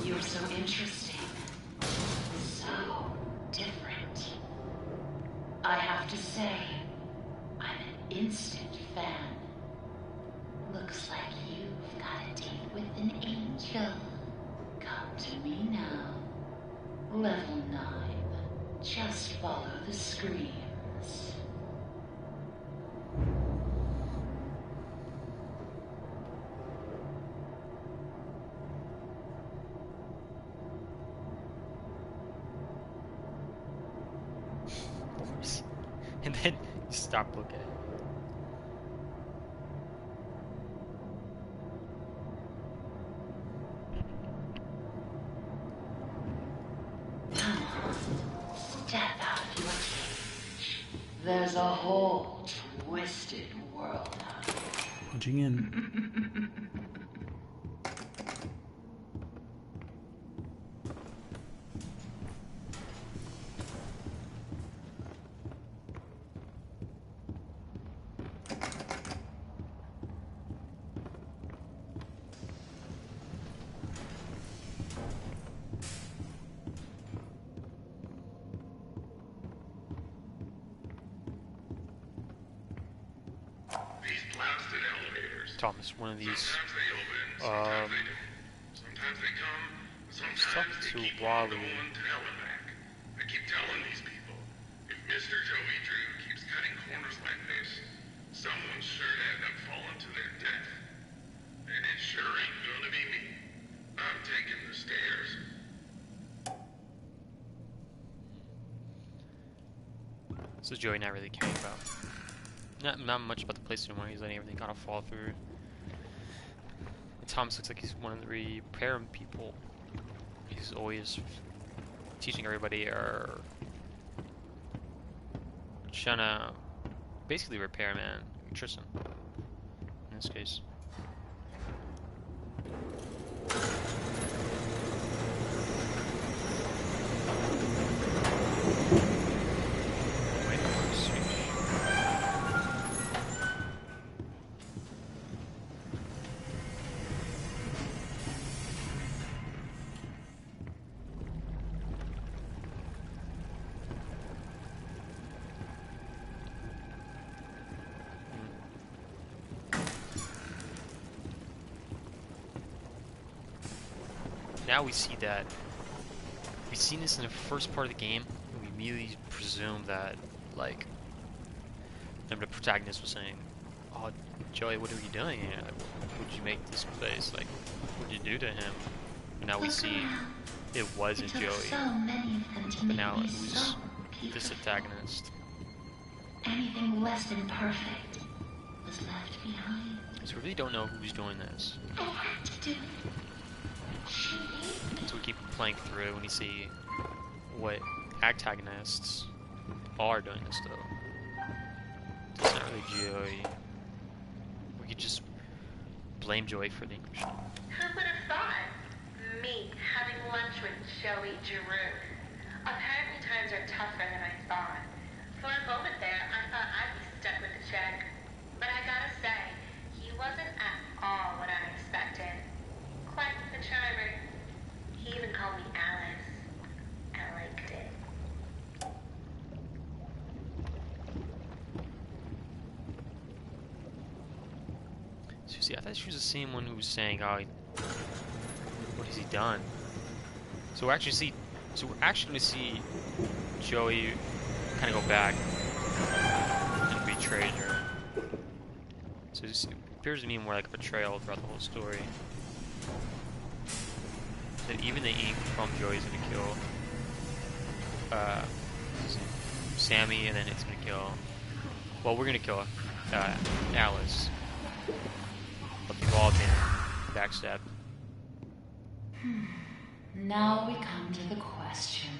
You're so interesting. So different. I have to say, I'm an instant fan. Looks like you've got a date with an angel. Come to me now. Level 9. Just follow the screams. And then you stop looking at it. whole twisted world out there. Punching in. These blasted elevators. Thomas, one of these. Sometimes they open, sometimes they don't. Sometimes they come, sometimes they to keep on Wally. going to hell and back. I keep telling these people, if Mr. Joey Drew keeps cutting corners like this, someone's sure to end up falling to their death. And it sure ain't gonna be me. I'm taking the stairs. So Joey not really caring about. Not much about the place anymore. He's letting everything kind of fall through. And Thomas looks like he's one of the repair people. He's always teaching everybody or trying to basically repair man Tristan in this case. Now we see that we've seen this in the first part of the game, and we immediately presume that, like, the protagonist was saying, "Oh, Joey, what are you doing here? Like, what did you make this place? Like, what did you do to him?" And now we see it wasn't Joey, but now it was this antagonist. Anything less than perfect was left behind. So we really don't know who's doing this. I had to do it. So we keep playing through and you see what antagonists are doing this though. It's not really Joey. We could just blame Joey for the encryption. Who would have thought? Me having lunch with Joey Drew. Apparently times are tougher than I thought. For a moment there, I thought I'd be stuck with the check. But I gotta say, he wasn't at all what I expected. Quite the charmer. He even called me Alice. I liked it. So see, I thought she was the same one who was saying, "Oh, what has he done?" So we're actually going to see Joey kind of go back and betray her. So it appears to me more like a betrayal throughout the whole story. That even the ink from Joey's gonna kill Sammy, and then it's gonna kill. Well, we're gonna kill Alice. But we've all been backstabbed. Now we come to the question.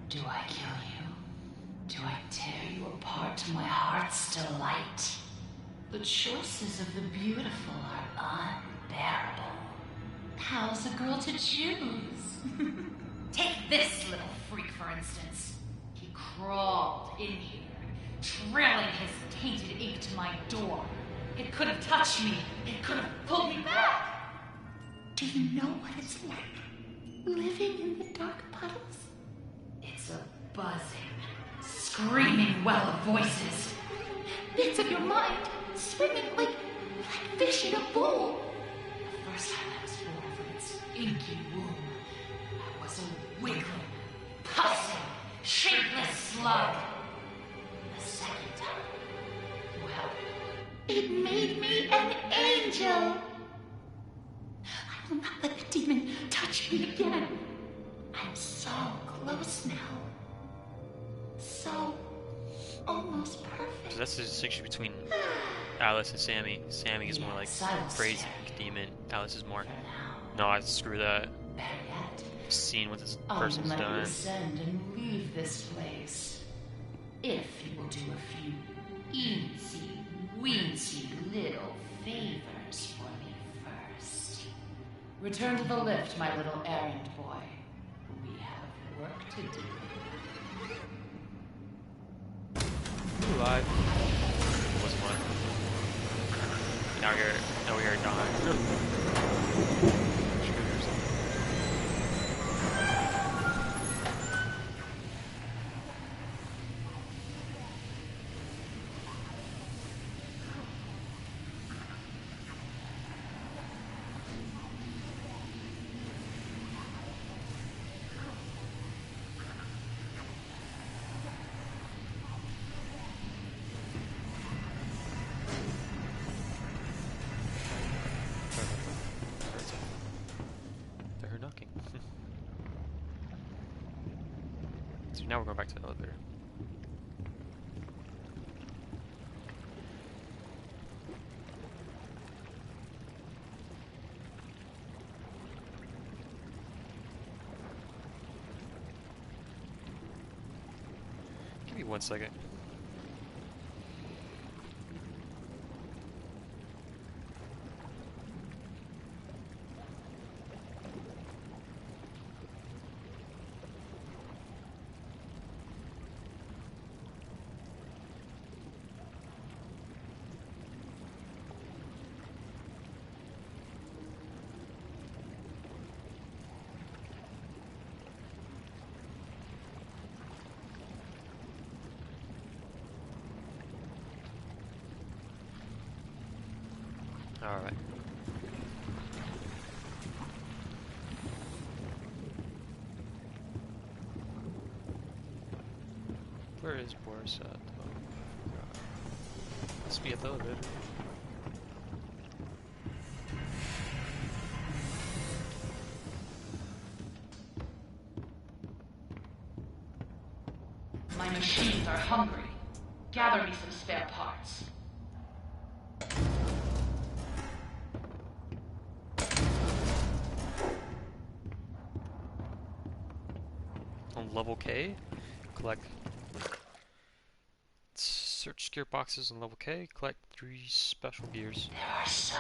Do I kill you? Do I tear you apart to my heart's delight? The choices of the beautiful are unbearable. How's a girl to choose? Take this little freak, for instance. He crawled in here, trailing his tainted ink to my door. It could have touched me. It could have pulled me back. Do you know what it's like, living in the dark puddles? It's a buzzing, screaming well of voices. Bits of your mind swimming like fish in a bowl. The first time I was born from its inky womb, I was a wiggling, pulsing, shapeless slug. The second time, well, it made me an angel. I will not let the demon touch me again. I'm so close now. So almost perfect. So that's the distinction between Alice and Sammy. Sammy is more like crazy demon. Alice is more, no, screw that. Better yet, Seeing what this I'll person's let you done. ascend and leave this place. If you will do a few eensy, weensy little favors for me first. Return to the lift, my little errand boy. We have work to do. You alive? Was one. Now we are dying. They're knocking. So now we're going back to the elevator. Give me 1 second. Alright. Where is Boris at? Oh, God. Must be at the elevator. My machines are hungry. Gather me some spare parts. On level K, collect. Search gear boxes on level K, collect 3 special gears. There are so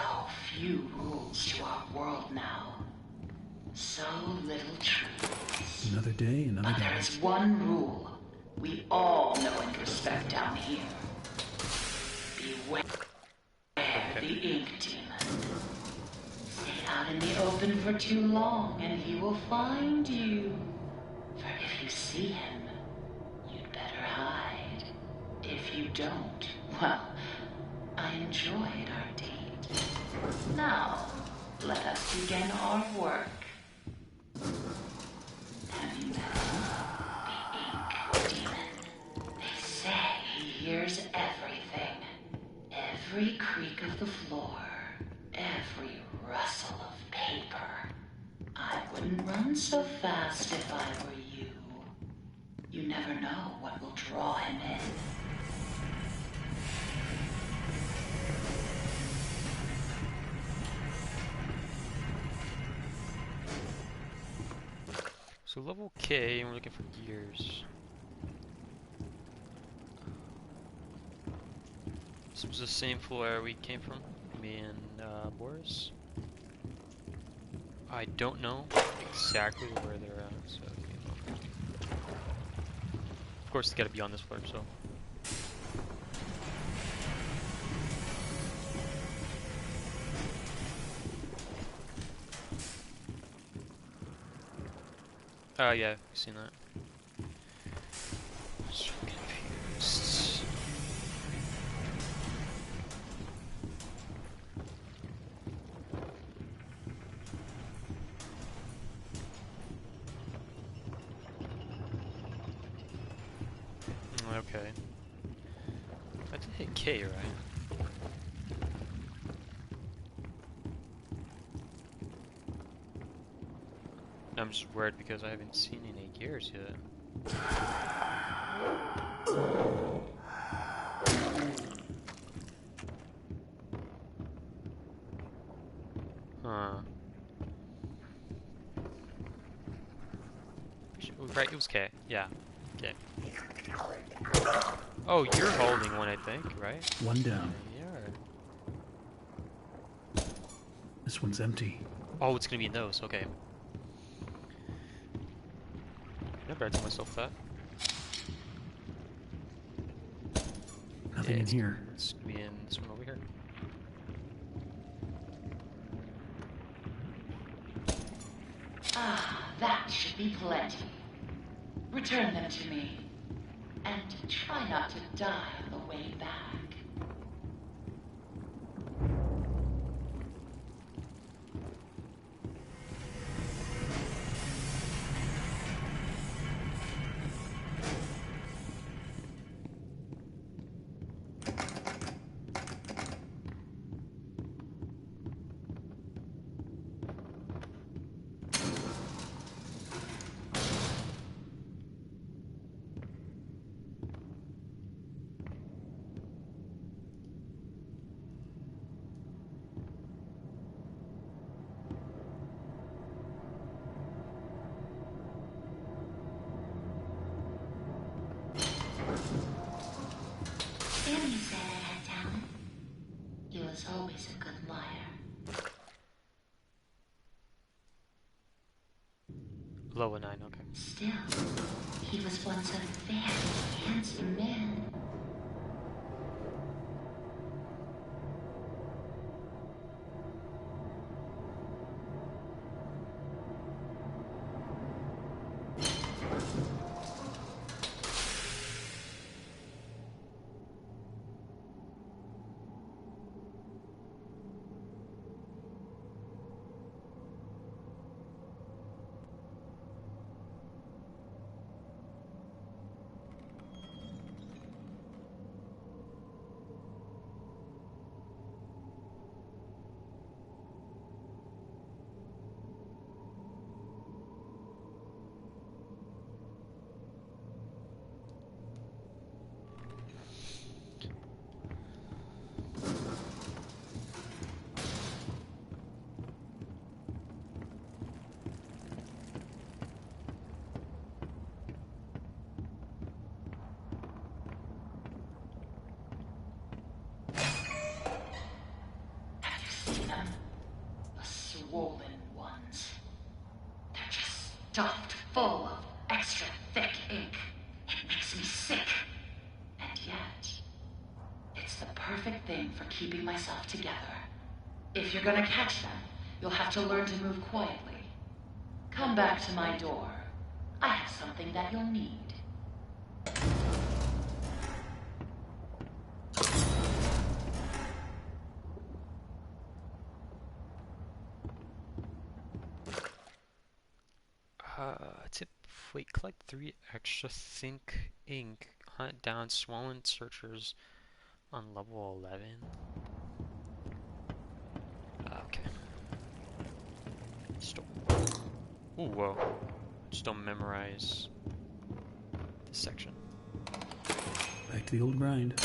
few rules to our world now. So little truths. Another day, another But day. there is one rule we all know and respect down here. Beware the ink demon. Stay out in the open for too long and he will find you. For if you see him, you'd better hide. If you don't, well, I enjoyed our date. Now, let us begin our work. Have you met him? The ink demon. They say he hears everything. Every creak of the floor. Every rustle of paper. I wouldn't run so fast if I were you. You never know what will draw him in. So level K, and we're looking for gears. This was the same floor we came from, me and Boris. I don't know exactly where they're at, so give me a moment. Of course, they gotta be on this floor, so. Yeah, we've seen that. So confused. Okay. I did hit K, right? I'm just worried because I haven't seen any gears yet. Huh. Right, it was K. Yeah. K. Oh, you're holding one, I think, right? One down. Yeah. This one's empty. Oh, it's gonna be in those. Okay. Remember, I told myself that. Nothing in here. It's gonna be in this one over here. Ah, that should be plenty. Return them to me. And try not to die on the way back. Bendy said I had talent. He was always a good liar. Lower 9, okay. Still, he was once a very handsome man. Swollen ones. They're just stuffed full of extra thick ink. It makes me sick. And yet, it's the perfect thing for keeping myself together. If you're gonna catch them, you'll have to learn to move quietly. Come back to my door. I have something that you'll need. Tip, wait, collect 3 extra think ink, hunt down swollen searchers on level 11. Okay. Still. Ooh, whoa. Just don't memorize this section. Back to the old grind.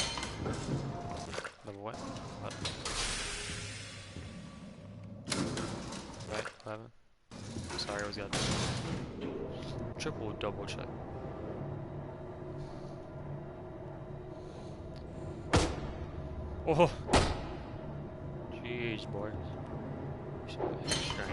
Level what? Right, 11. Sorry, I was got triple double check. Oh, jeez, boy. Extra.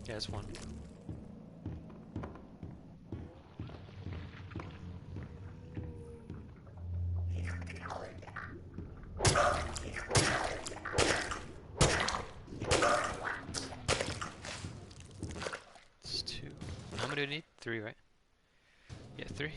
Yeah, it's one. It's 2. How many do I need? 3, right? Yeah, 3.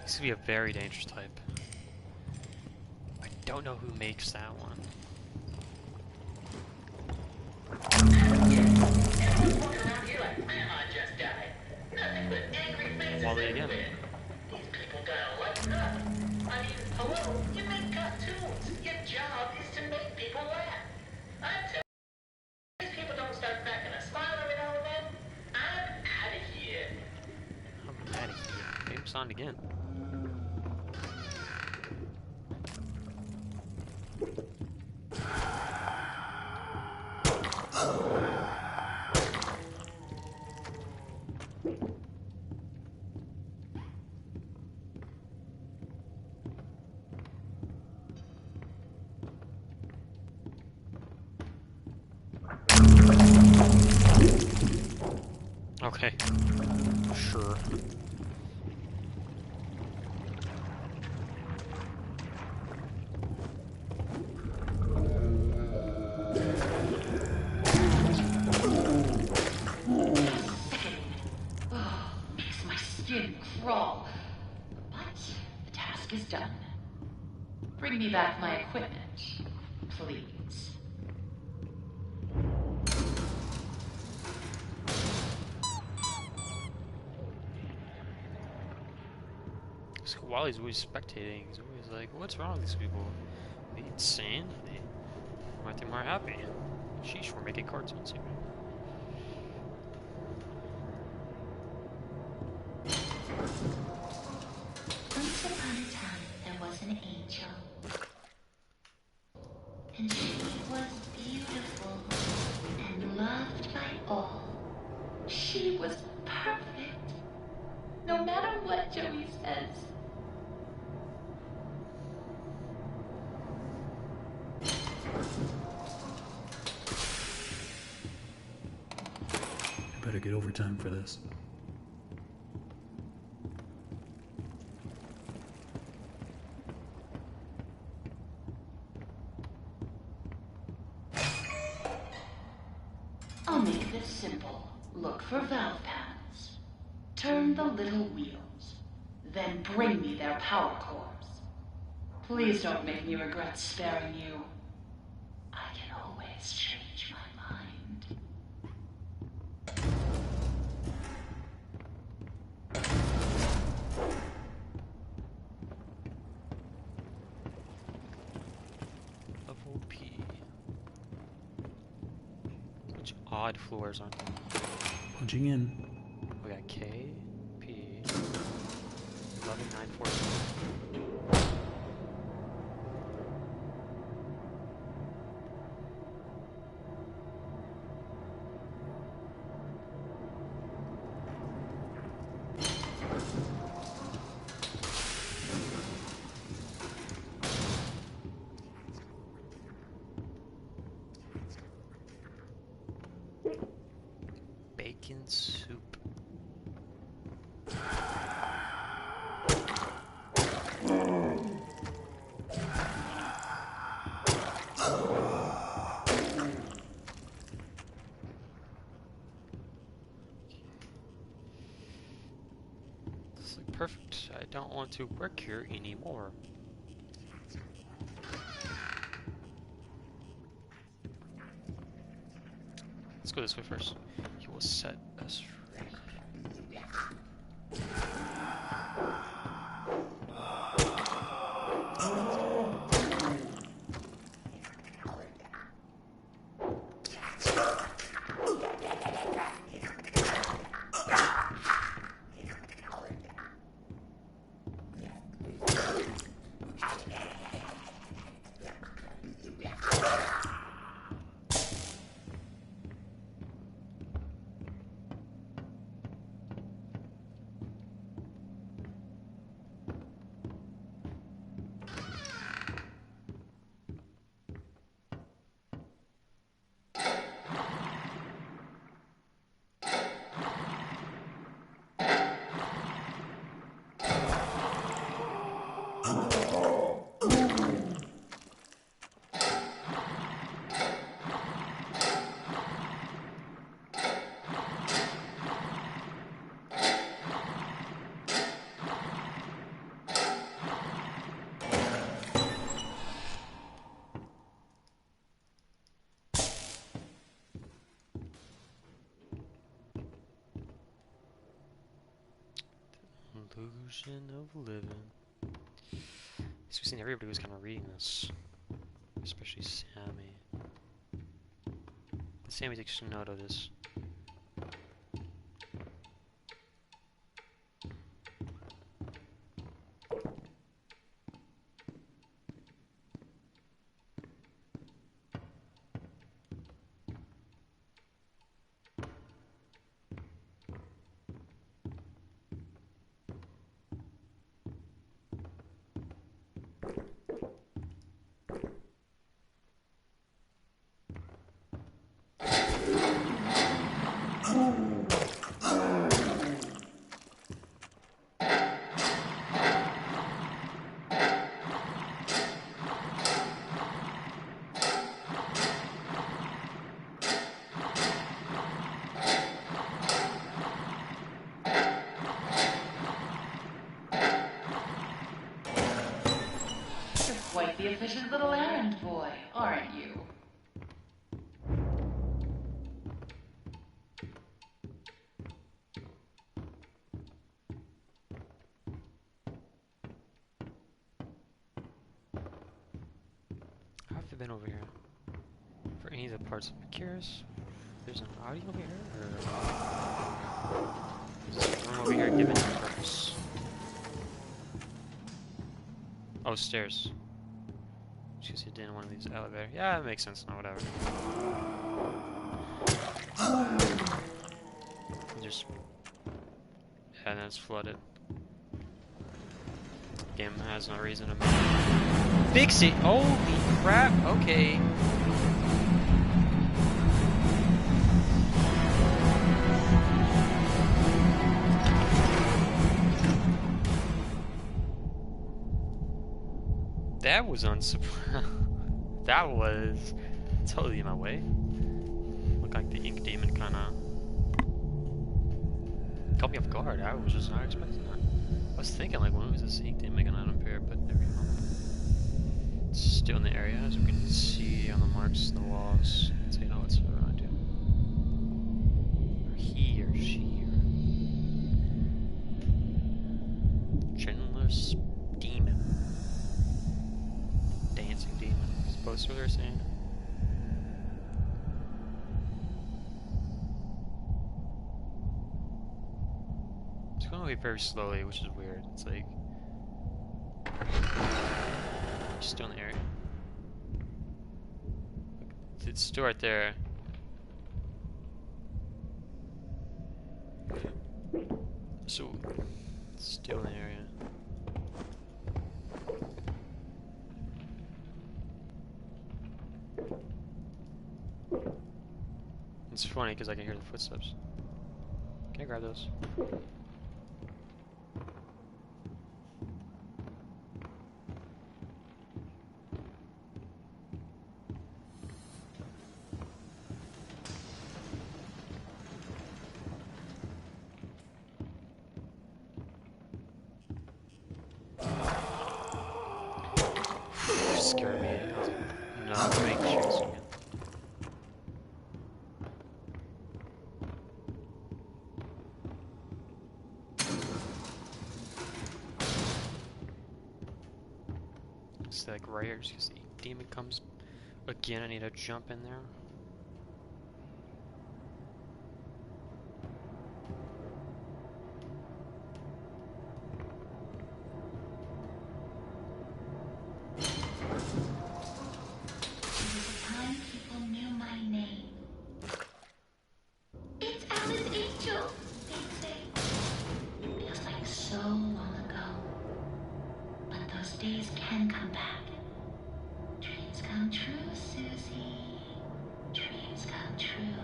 This could be a very dangerous type. I don't know who makes that one. Wally again. These people gotta lighten up. I mean, hello, you make cartoons. Your job is to make people laugh. I tell you, these people don't start cracking a smile every now and then. I'm out of here. I'm out of here. Game's on again. Okay. Sure. Oh, makes my skin crawl. But the task is done. Bring me back my equipment, please. So Wally's always spectating. He's always like, what's wrong with these people? Are they insane? Why aren't they more happy? Sheesh, we're making cartoons here. Once upon a time, there was an angel. And she was beautiful and loved by all. She was perfect. No matter what Joey says. I better get overtime for this. I'll make this simple. Look for valve pads. Turn the little wheels. Then bring me their power cores. Please don't make me regret sparing you. I can always change my mind. Level P. Which odd floors aren't there? Punching in. We got K, P, 11, 9, 14. Bacon soup. This is like perfect. I don't want to work here anymore. Let's go this way first. He will set us free. Illusion of living. So we've seen everybody was kind of reading this, especially Sammy. Sammy takes note of this. Quite the efficient little errand boy, aren't you? How have they been over here? For any of the parts, I'm curious. There's an audio over here, or is this room over here given a purpose? Oh, stairs. Because he didn't want to use the elevator. Yeah, it makes sense now, whatever. Just... yeah, and then it's flooded. Game has no reason to fix it! Holy crap! Okay. That was unsurprising. That was totally in my way. Looked like the ink demon kind of caught me off guard. I was just not expecting that. I was thinking, like, when was this ink demon gonna appear? But there we go. It's still in the area, as we can see on the marks, the walls. So you know what's around you. Or he or she or chinless demon. Dancing demon. I suppose what they're saying. It's going away very slowly, which is weird. It's like still in the area. It's still right there. So it's still in the area. It's funny because I can hear the footsteps. Can I grab those? Scared me. No, make chance again. It's like right here, just because the demon comes again. I need to jump in there. Days can come back. Dreams come true, Susie. Dreams come true.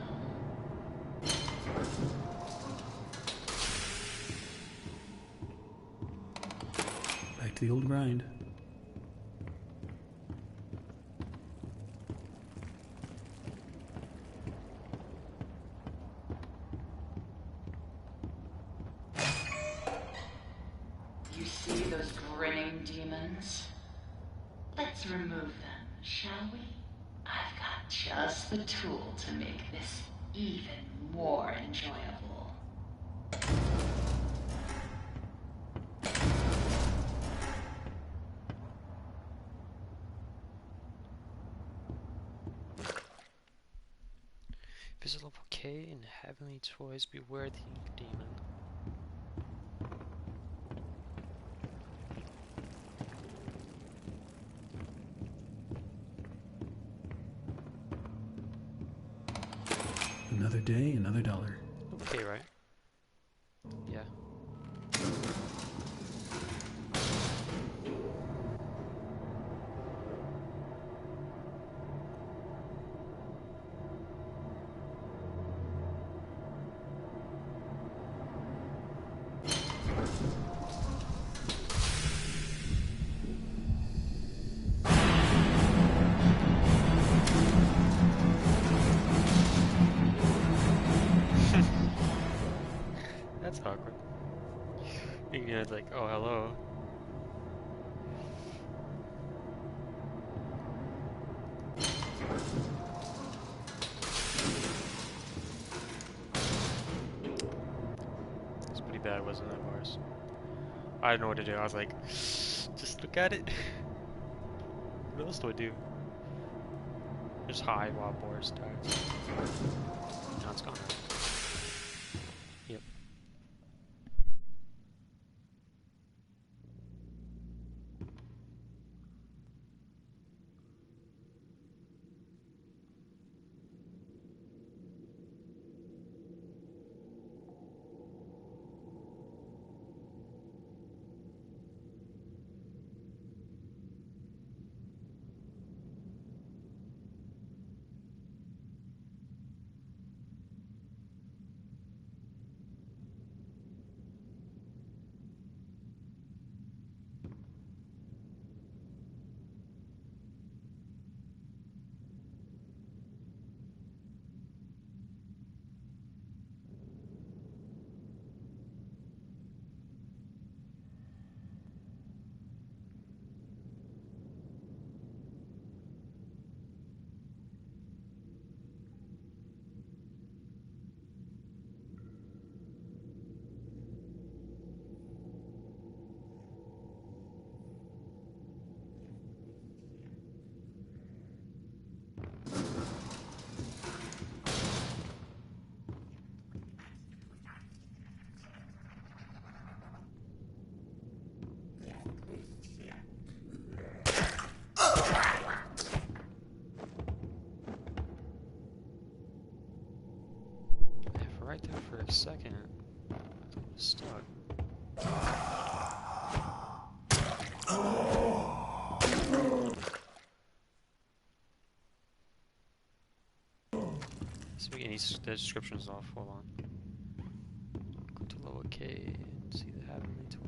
Back to the old grind. You see those grinning demons? Let's remove them, shall we? I've got just the tool to make this even more enjoyable. Visit level K and Heavenly Toys. Beware the Ink Demon. Another day, another dollar. Okay, right? Yeah. That's awkward. You know, it's like, oh, hello. It's pretty bad, wasn't it, Mars? I didn't know what to do. I was like, just look at it. What else do I do? Just hide while Boris dies. No, it's gone. Right? Yep. Right there for a second. I was stuck. So we get these descriptions off. Hold on. Go to lower K and see the Heavenly Toys.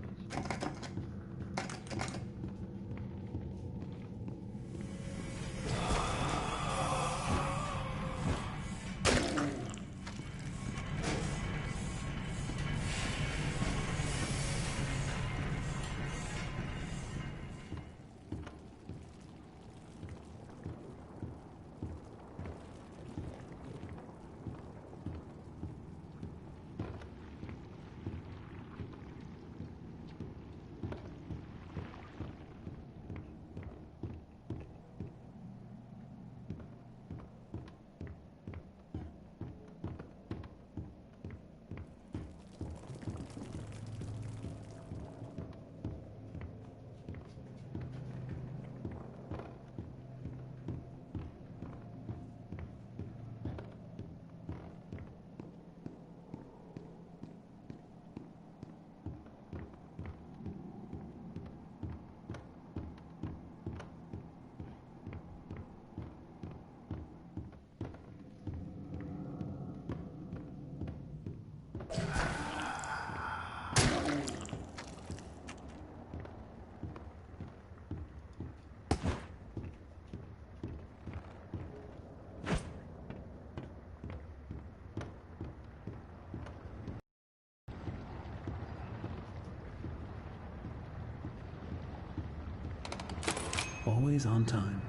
Always on time.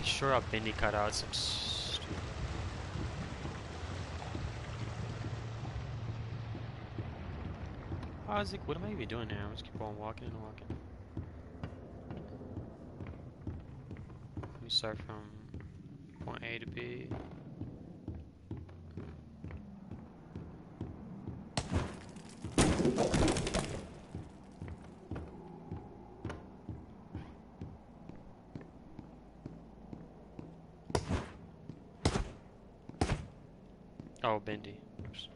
Sure up Bendy cut out some stupid. Isaac, what am I even doing here? I'm just keep on walking and walking. Let me start from point A to B. Oh, Bendy. Oops.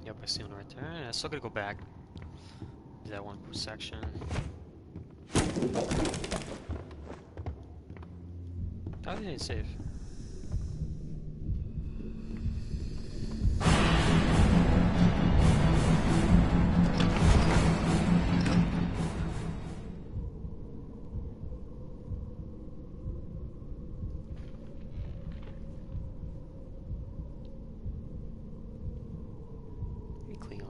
Yep, I see one right there. Yeah, still gotta go back. Do that one per section. Oh, yeah, it's safe. Hey, Cleon.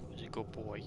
Where's you go, boy?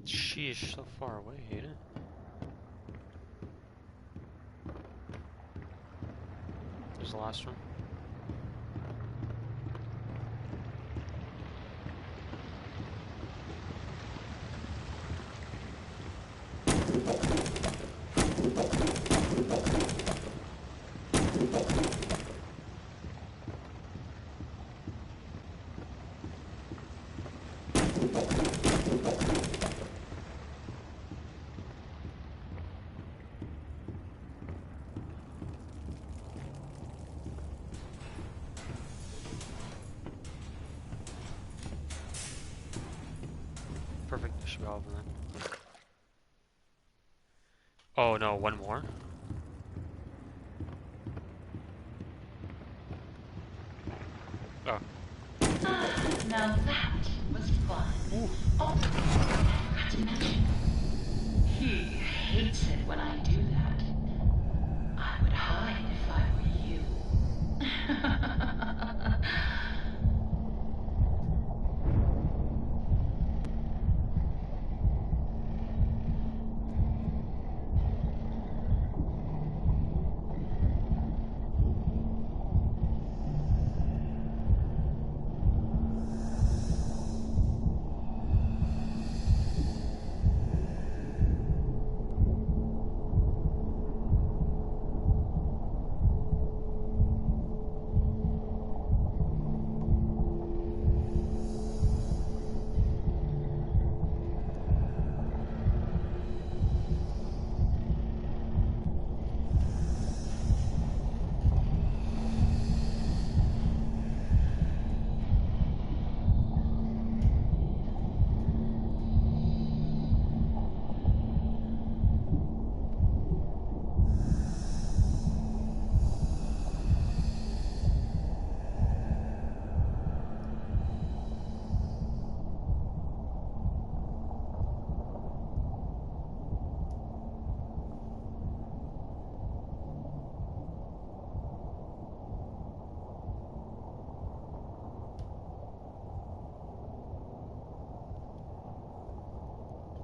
Sheesh, so far away, ain't it? There's the last one. Perfect, should be all of them then. Oh no, one more? Oh. Now that was fun. Oh, I forgot to mention. He hates it when I do that. I would hide if I were you.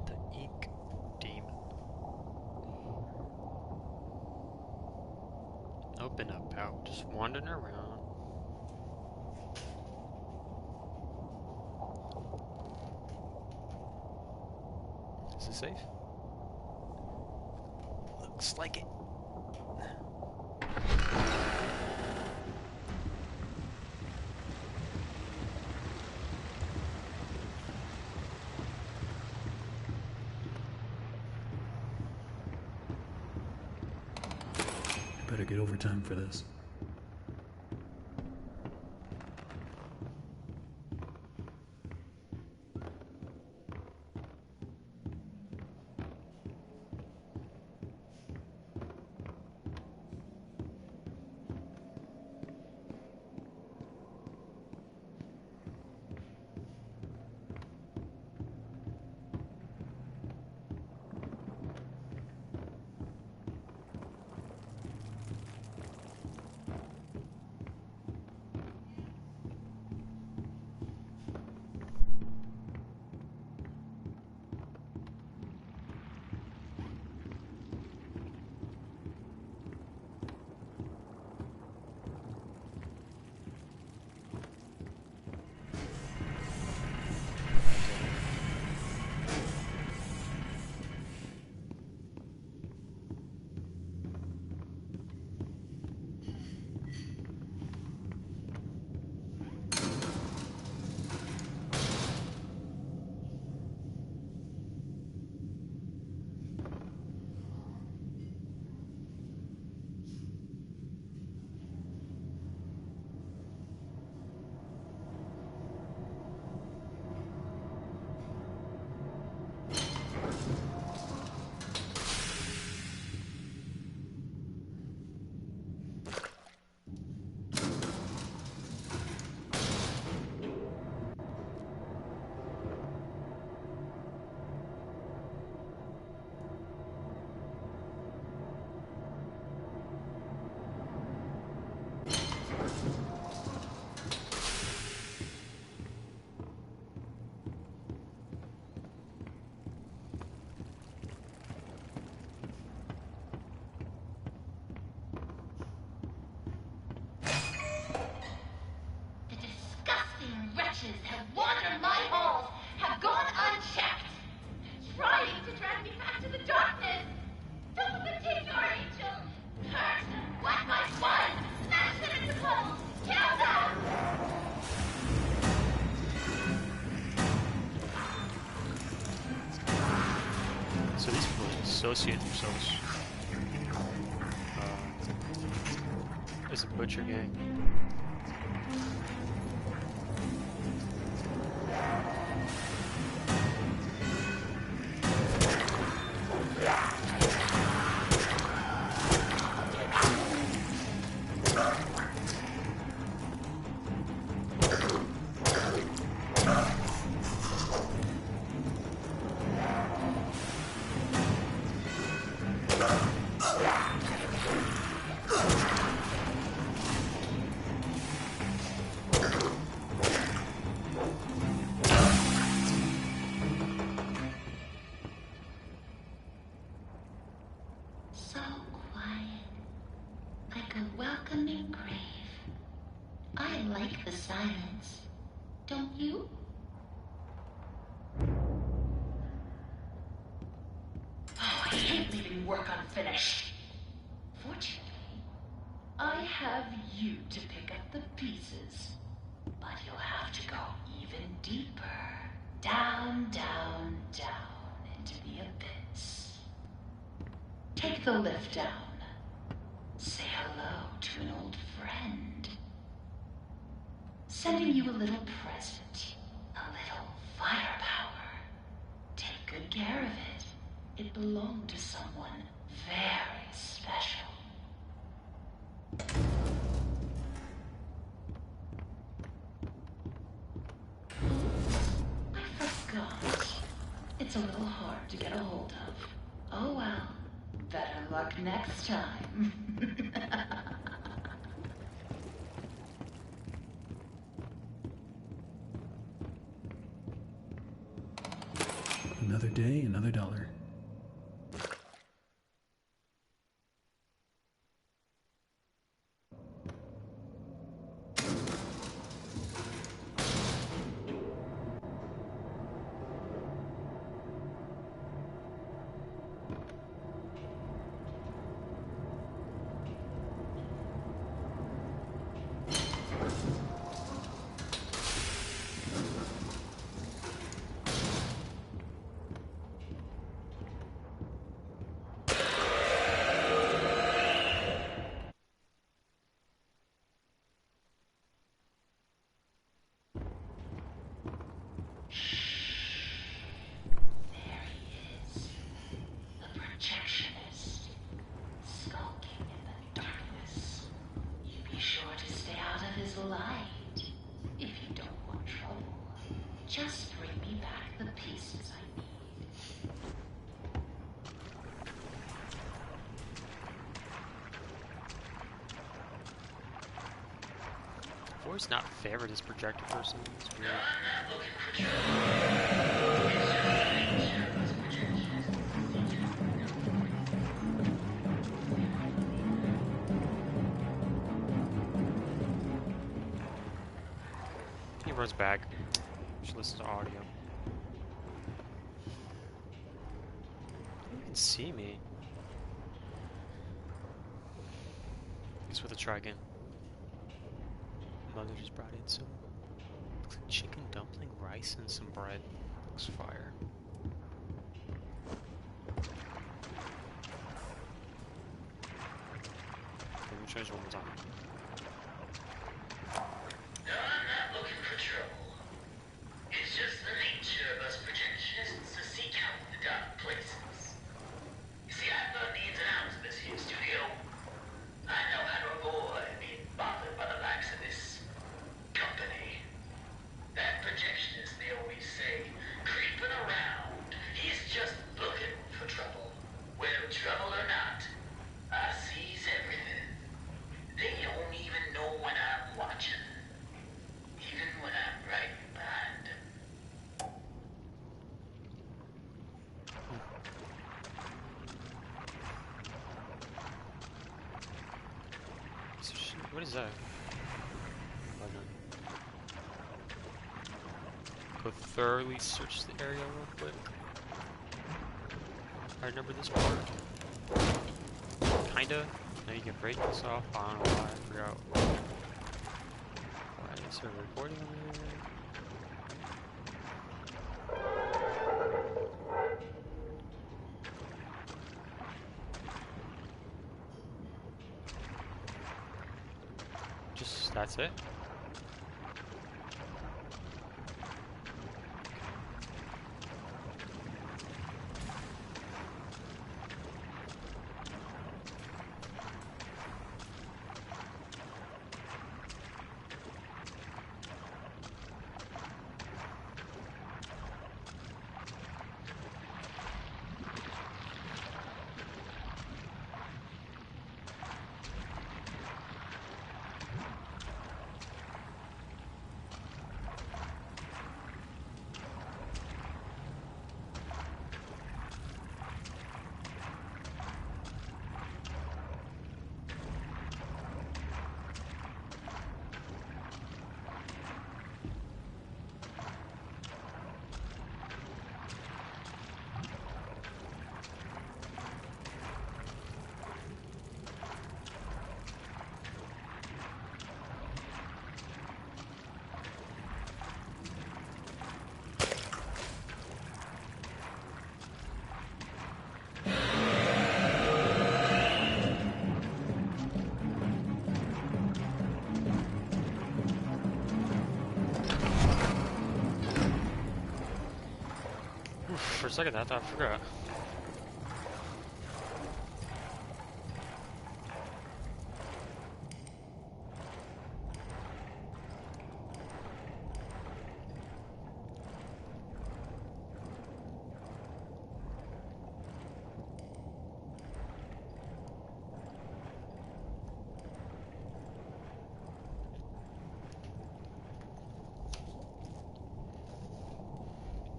The ink demon. Up and about, just wandering around. Is it safe? Looks like it. I better get overtime for this. Have wandered my halls, have gone unchecked, trying to drag me back to the darkness. Don't fatigue your angel. Hurt, whack my one, smash them into puddles, kill them. So these people associate themselves as a butcher gang. hate leaving work unfinished. Fortunately, I have you to pick up the pieces. But you'll have to go even deeper. Down, down, down into the abyss. Take the lift down. Say hello to an old friend. Sending you a little present. A little firepower. Take good care of it. It belonged to someone very special. I forgot. It's a little hard to get a hold of. Oh well. Better luck next time. Another day, another dollar. Just bring me back the pieces I need. I've always not favored this projector person. It's weird. He runs back. Should listen to audio. You can see me. Guess with a try again. Mother just brought in some looks like chicken dumpling, rice, and some bread. Looks fire. Let me try this one more time. No, I'm not looking for trouble. It's just the nature of us projectionists to seek out the dark places. You see, I've learned the ins and outs of this here studio. I know how to avoid being bothered by the likes of this company. That projectionist, they always say, creeping around. He's just looking for trouble. Well, trouble or not, I sees everything. They don't even know when I'm watching. Even when I'm right behind them. What is that? Go thoroughly search the area real quick. I remember this part. Kinda. Now you can break this off. I don't know why. I forgot. Why is there recording over here? Just that's it. second, I thought I forgot.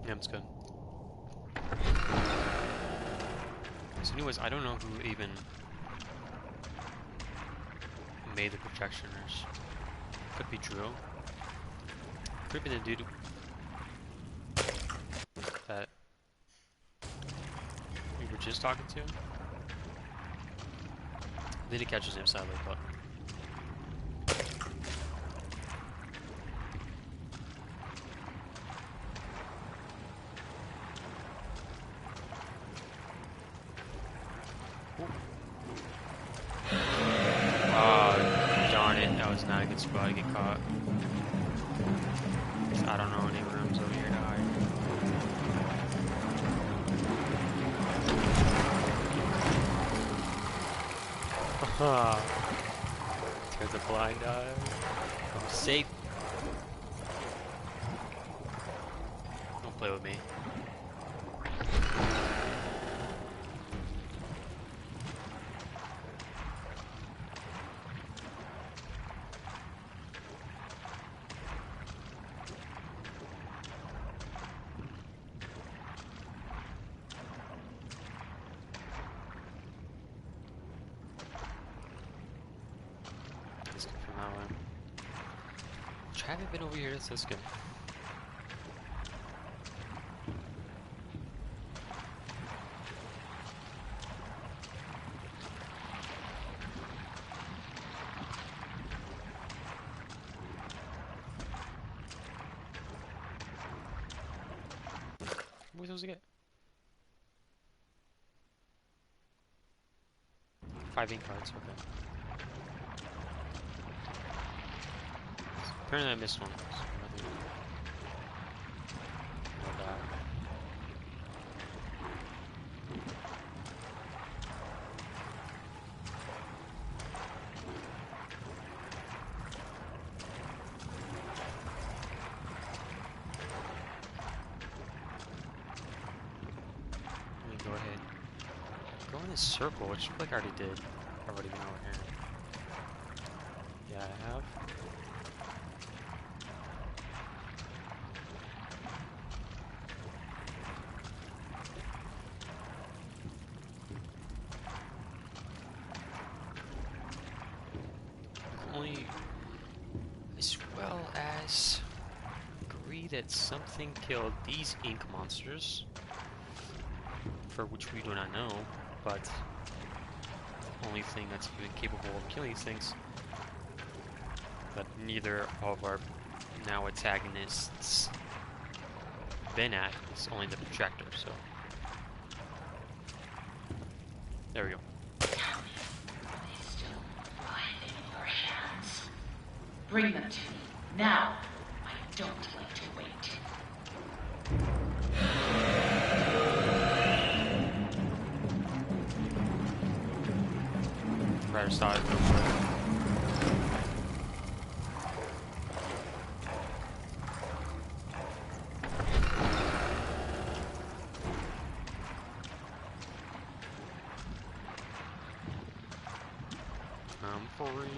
Yeah, it's good. So anyways, I don't know who even made the projectioners. Could be Drew. Could be the dude that we were just talking to. I didn't catch his name sadly, but darn it, that was not a good spot to get caught. I don't know any rooms over here to hide. Haha. Turns a blind eye. I'm safe. Don't play with me. I haven't been over here, so it's good. What are we supposed to get? 5 ink cards, okay. Apparently I missed one. So I think know that. Let me go ahead. Go in this circle, which I feel like I already did. I've already been over here. Yeah, I have. Only as well as agree that something killed these ink monsters, for which we do not know, but the only thing that's even capable of killing these things, that neither of our now antagonists been at, is only the projector, so there we go. Bring them to me, now! I don't like to wait. Rather start. I'm free.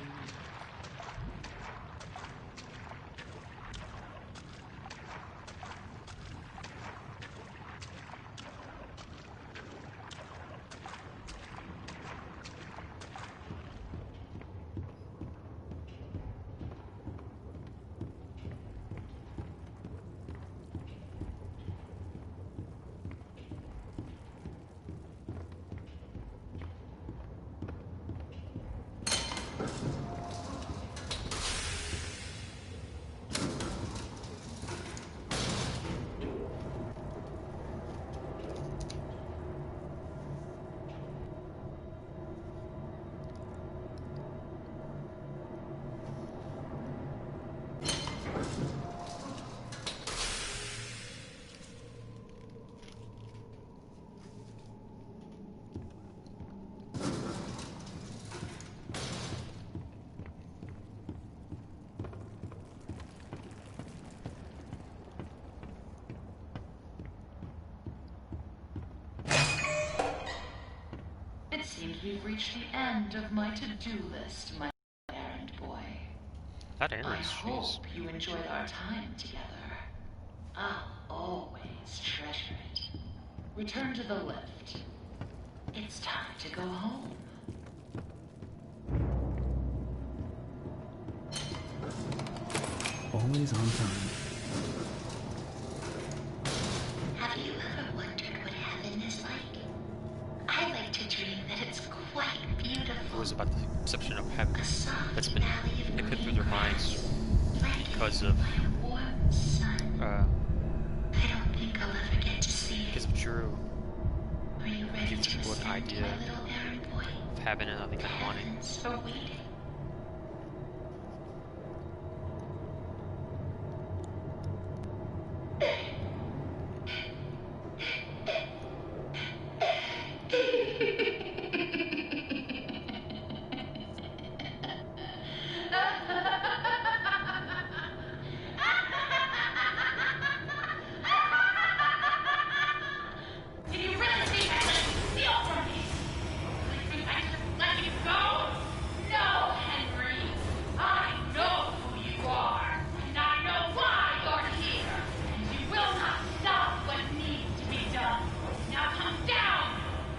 seems we've reached the end of my to-do list, my errand boy. That I errands, jeez. hope you enjoyed our time together. I'll always treasure it. Return to the lift. It's time to go home. Always on time. Have you ever wondered what heaven is like? I like to dream that it's quite beautiful. It was about the perception of heaven A soft that's been valley of hit through green their minds grass, flanking because of by a warm sun. I don't think I'll ever get to see because it. of Drew. Are you ready Gives to people an ascend, idea my little errand boy? of heaven and how they The kind of want it. heavens are waiting. Did you really think I'd let you steal from me? You think I just let you go? No, Henry. I know who you are, and I know why you're here. And you will not stop what needs to be done. Now come down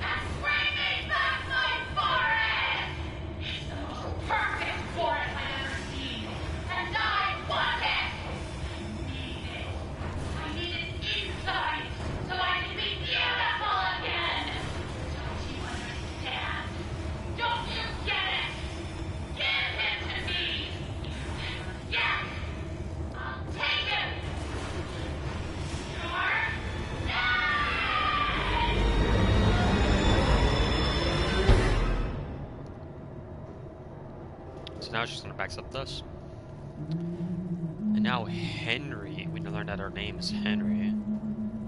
and bring me back my forest! It's the most perfect forest I've ever seen, and I want it! I need it inside, so I can be beautiful again! Don't you understand? Don't you get it? Give him to me! Yes! I'll take him! You're So now it's just gonna back up us. And now Henry, we learned that our name is Henry.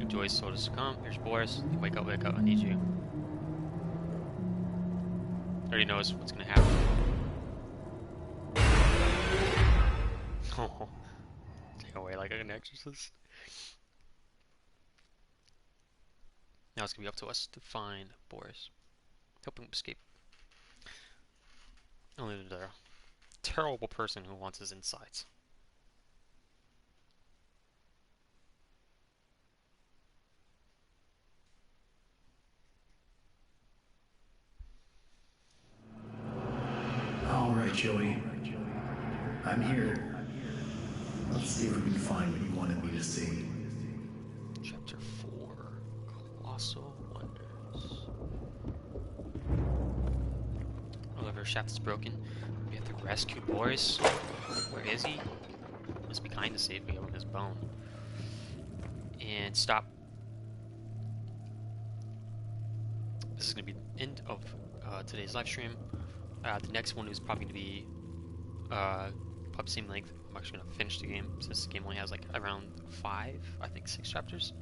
Joyce told us to come. Here's Boris. Wake up, I need you. Already knows what's gonna happen. Oh, take away like an exorcist. Now it's gonna be up to us to find Boris. Help him escape. Only the terrible person who wants his insides. All right, Joey. I'm here. Let's see if we can find what you wanted me to see. Chapter 4, Colossal Wonders. Oliver shaft is broken. We have to rescue Boris. Where is he? Must be kind to save me on his bone. And stop. This is going to be the end of today's live stream. The next one is probably going to be probably the same length. I'm actually going to finish the game since the game only has like around 5, I think 6 chapters.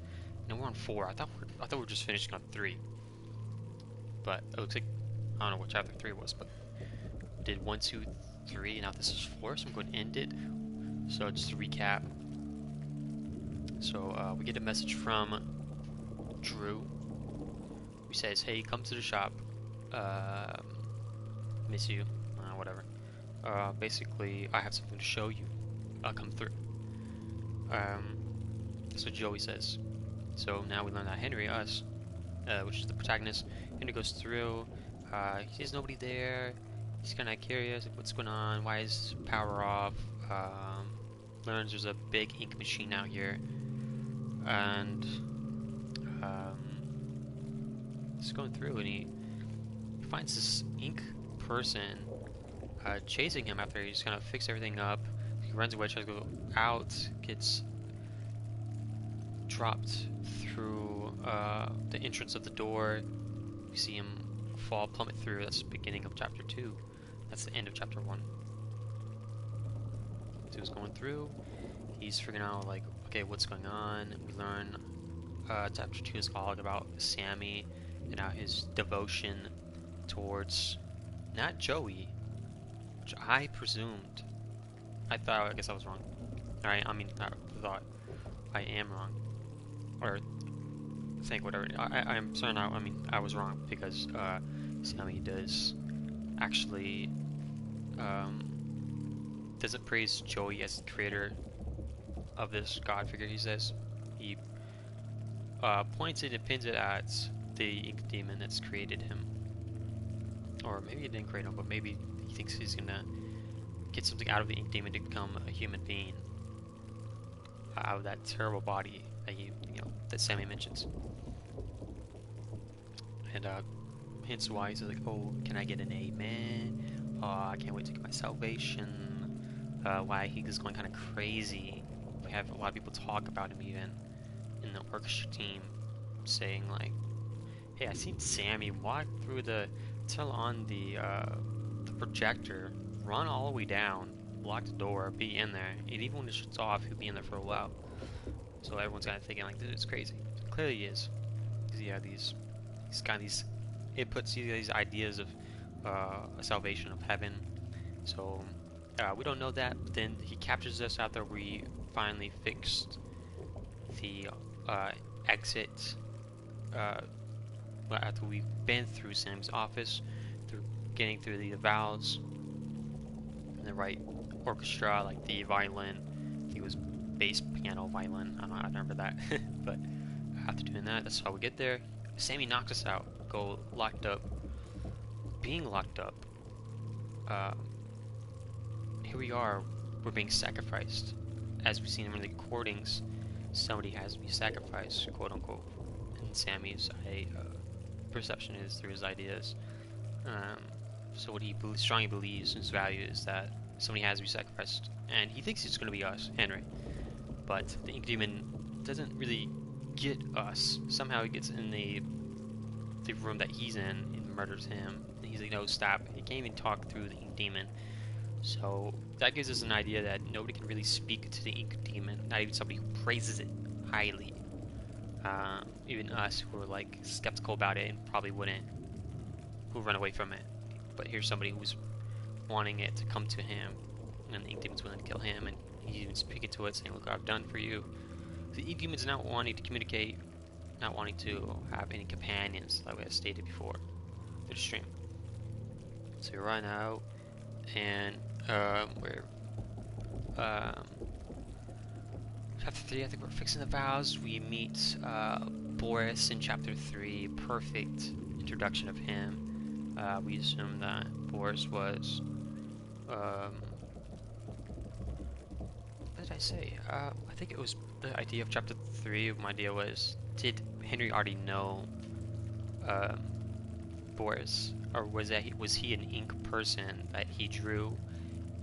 No, we're on 4. I thought we were just finishing on 3. But it looks like I don't know what chapter 3 was, but we did 1, 2, 3, and now this is 4. So I'm going to end it. So just to recap. So we get a message from Drew, who says, "Hey, come to the shop. Miss you. Whatever. Basically, I have something to show you. Come through." So Joey says. So now we learn that Henry, us, which is the protagonist, Henry goes through. He sees nobody there. He's kind of curious, like, what's going on? Why is power off? Learns there's a big ink machine out here, and he's going through, and he finds this ink person chasing him after he's kind of fixed everything up. He runs away, tries to go out, gets dropped through the entrance of the door. We see him fall, plummet through. That's the beginning of chapter 2. That's the end of chapter 1. So he's going through. He's figuring out, like, okay, what's going on. We learn chapter 2 is all about Sammy and how his devotion towards not Joey, which I presumed. I guess I was wrong. Alright, I mean, I thought I am wrong. Or think whatever. I'm sorry now. I mean, I was wrong because Sammy does actually doesn't praise Joey as the creator of this god figure. He says he points it and pins it at the ink demon that's created him, or maybe it didn't create him, but maybe he thinks he's gonna get something out of the ink demon to become a human being out of that terrible body that that Sammy mentions. And hence why he's like, oh, can I get an amen? Oh, I can't wait to get my salvation. Why he's going kind of crazy. We have a lot of people talk about him even in the orchestra team, saying like, hey, I seen Sammy walk through turn on the projector, run all the way down, lock the door, be in there, and even when it shuts off, he'll be in there for a while. So everyone's kind of thinking like, this is crazy. Clearly he is, because he's got these inputs, these ideas of a salvation of heaven. So we don't know that, but then he captures us after we finally fixed the exit. After we've been through Sam's office, through getting through the vowels and the right orchestra, like the violin. I think it was bass, piano, violin. I don't know, I remember that. But after doing that, that's how we get there. Sammy knocks us out. Go locked up. Being locked up. Here we are. We're being sacrificed. As we've seen in the recordings, somebody has to be sacrificed, quote unquote. And Sammy's perception is through his ideas. So what he strongly believes in his value is that somebody has to be sacrificed, and he thinks it's going to be us, Henry. But the ink demon doesn't really get us. Somehow he gets in the room that he's in and murders him. And he's like, no, stop. He can't even talk through the ink demon. So that gives us an idea that nobody can really speak to the ink demon, not even somebody who praises it highly. Even us who are like skeptical about it and probably wouldn't, who run away from it. But here's somebody who's wanting it to come to him, and the ink demon's willing to kill him, and he's even speaking to it, saying, look what I've done for you. The ink demon's not wanting to communicate, not wanting to have any companions, like we had stated before through the stream. So we run out, and we're chapter 3, I think we're fixing the vows. We meet Boris in chapter 3. Perfect introduction of him. We assume that Boris was what did I say? I think it was the idea of chapter 3. My idea was, did Henry already know Boris, or was he an ink person that he drew,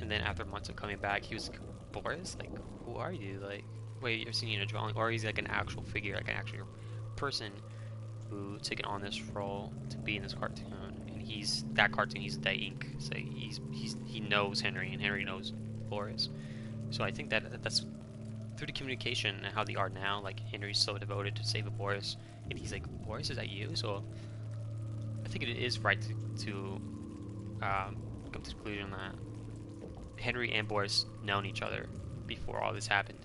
and then after months of coming back, he was like, Boris, like, who are you? Like, wait, you're seeing a drawing, or he's like an actual figure, like an actual person who taken on this role to be in this cartoon, and he's that cartoon, he's the ink, so he knows Henry, and Henry knows Boris. So I think that's through the communication and how they are now. Like, Henry's so devoted to save Boris, and he's like, Boris, is that you? So I think it is right to come to the conclusion that Henry and Boris known each other before all this happened.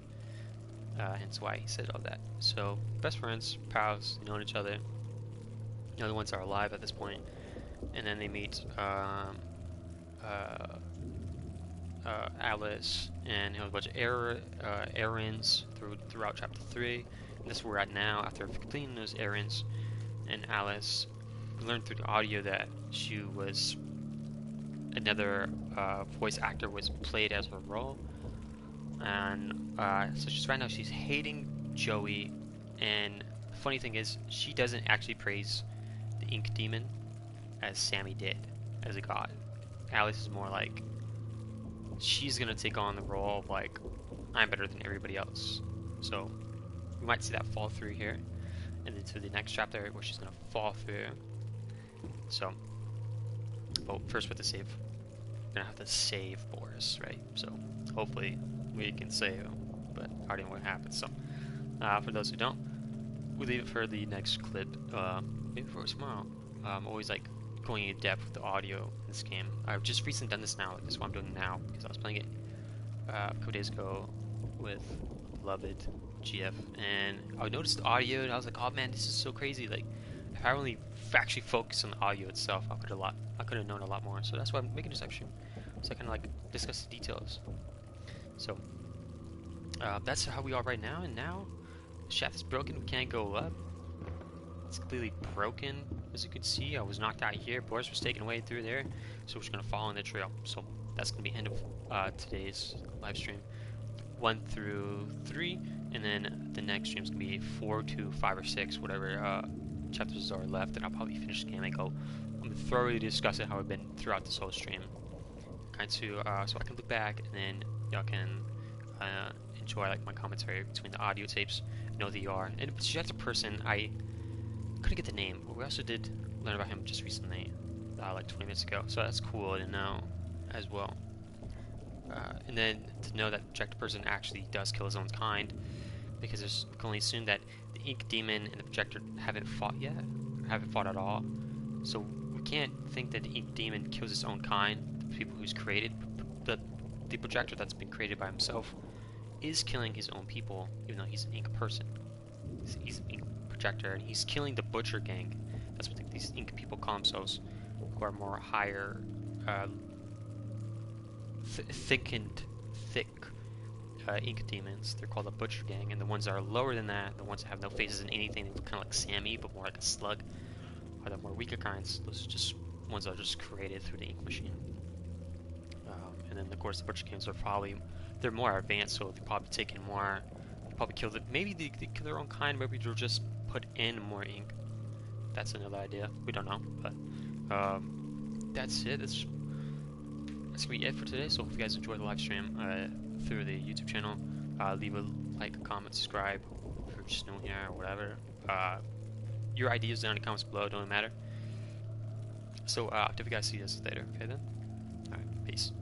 Hence why he said all that. So, best friends, pals, they know each other. The only ones that are alive at this point. And then they meet Alice, and a bunch of errands throughout chapter 3. And this is where we're at now, after completing those errands. And Alice learned through the audio that she was another voice actor was played as her role. And so right now she's hating Joey, and the funny thing is she doesn't actually praise the ink demon as Sammy did as a god. Alice is more like, she's gonna take on the role of like, I'm better than everybody else. So we might see that fall through here, and then to the next chapter where she's gonna fall through. So, well, first we have to save. We're gonna have to save Boris, right? So hopefully we can save him, but I already know what happens. So for those who don't, we leave it for the next clip. Maybe for tomorrow. I'm always like going in depth with the audio in this game. I've just recently done this now. This is what I'm doing now because I was playing it a couple days ago with beloved GF, and I noticed the audio, and I was like, oh man, this is so crazy. Like, if I only actually focus on the audio itself, I could have known a lot more. So that's why I'm making this live stream, so I can like discuss the details. So that's how we are right now. And now the shaft is broken. We can't go up. It's completely broken. As you can see, I was knocked out here. Boris was taken away through there. So we're just gonna follow in the trail. So that's gonna be the end of today's live stream. 1 through 3, and then the next stream is gonna be 4 to 5 or 6, whatever chapters are left, and I'll probably finish the game and go. I'm gonna thoroughly discuss it how I've been throughout this whole stream, kind of so I can look back and then y'all can enjoy like my commentary between the audio tapes, know who they are. And Projector Person, I couldn't get the name, but we also did learn about him just recently, like 20 minutes ago. So that's cool to know as well. And then to know that Projector Person actually does kill his own kind, because we can only assume that the Ink Demon and the Projector haven't fought yet, or haven't fought at all. So we can't think that the Ink Demon kills his own kind, the people who's created. The Projector that's been created by himself is killing his own people, even though he's an Ink Person. He's an Ink Projector, and he's killing the Butcher Gang. That's what these Ink people call themselves, who are more higher, thick Ink Demons. They're called the Butcher Gang, and the ones that are lower than that, the ones that have no faces in anything, they look kind of like Sammy, but more like a slug, are the more weaker kinds. Those are just ones that are just created through the ink machine. And then of course the Butcher Gangs are they're more advanced, so they're probably taking more, probably kill maybe they kill their own kind, maybe they'll just put in more ink. That's another idea, we don't know, but that's it. That's gonna be it for today. So if you guys enjoyed the live stream through the YouTube channel, leave a like, a comment, subscribe if you're just new here or whatever. Your ideas down in the comments below, don't matter. So if you guys see us later, okay then? Alright, peace.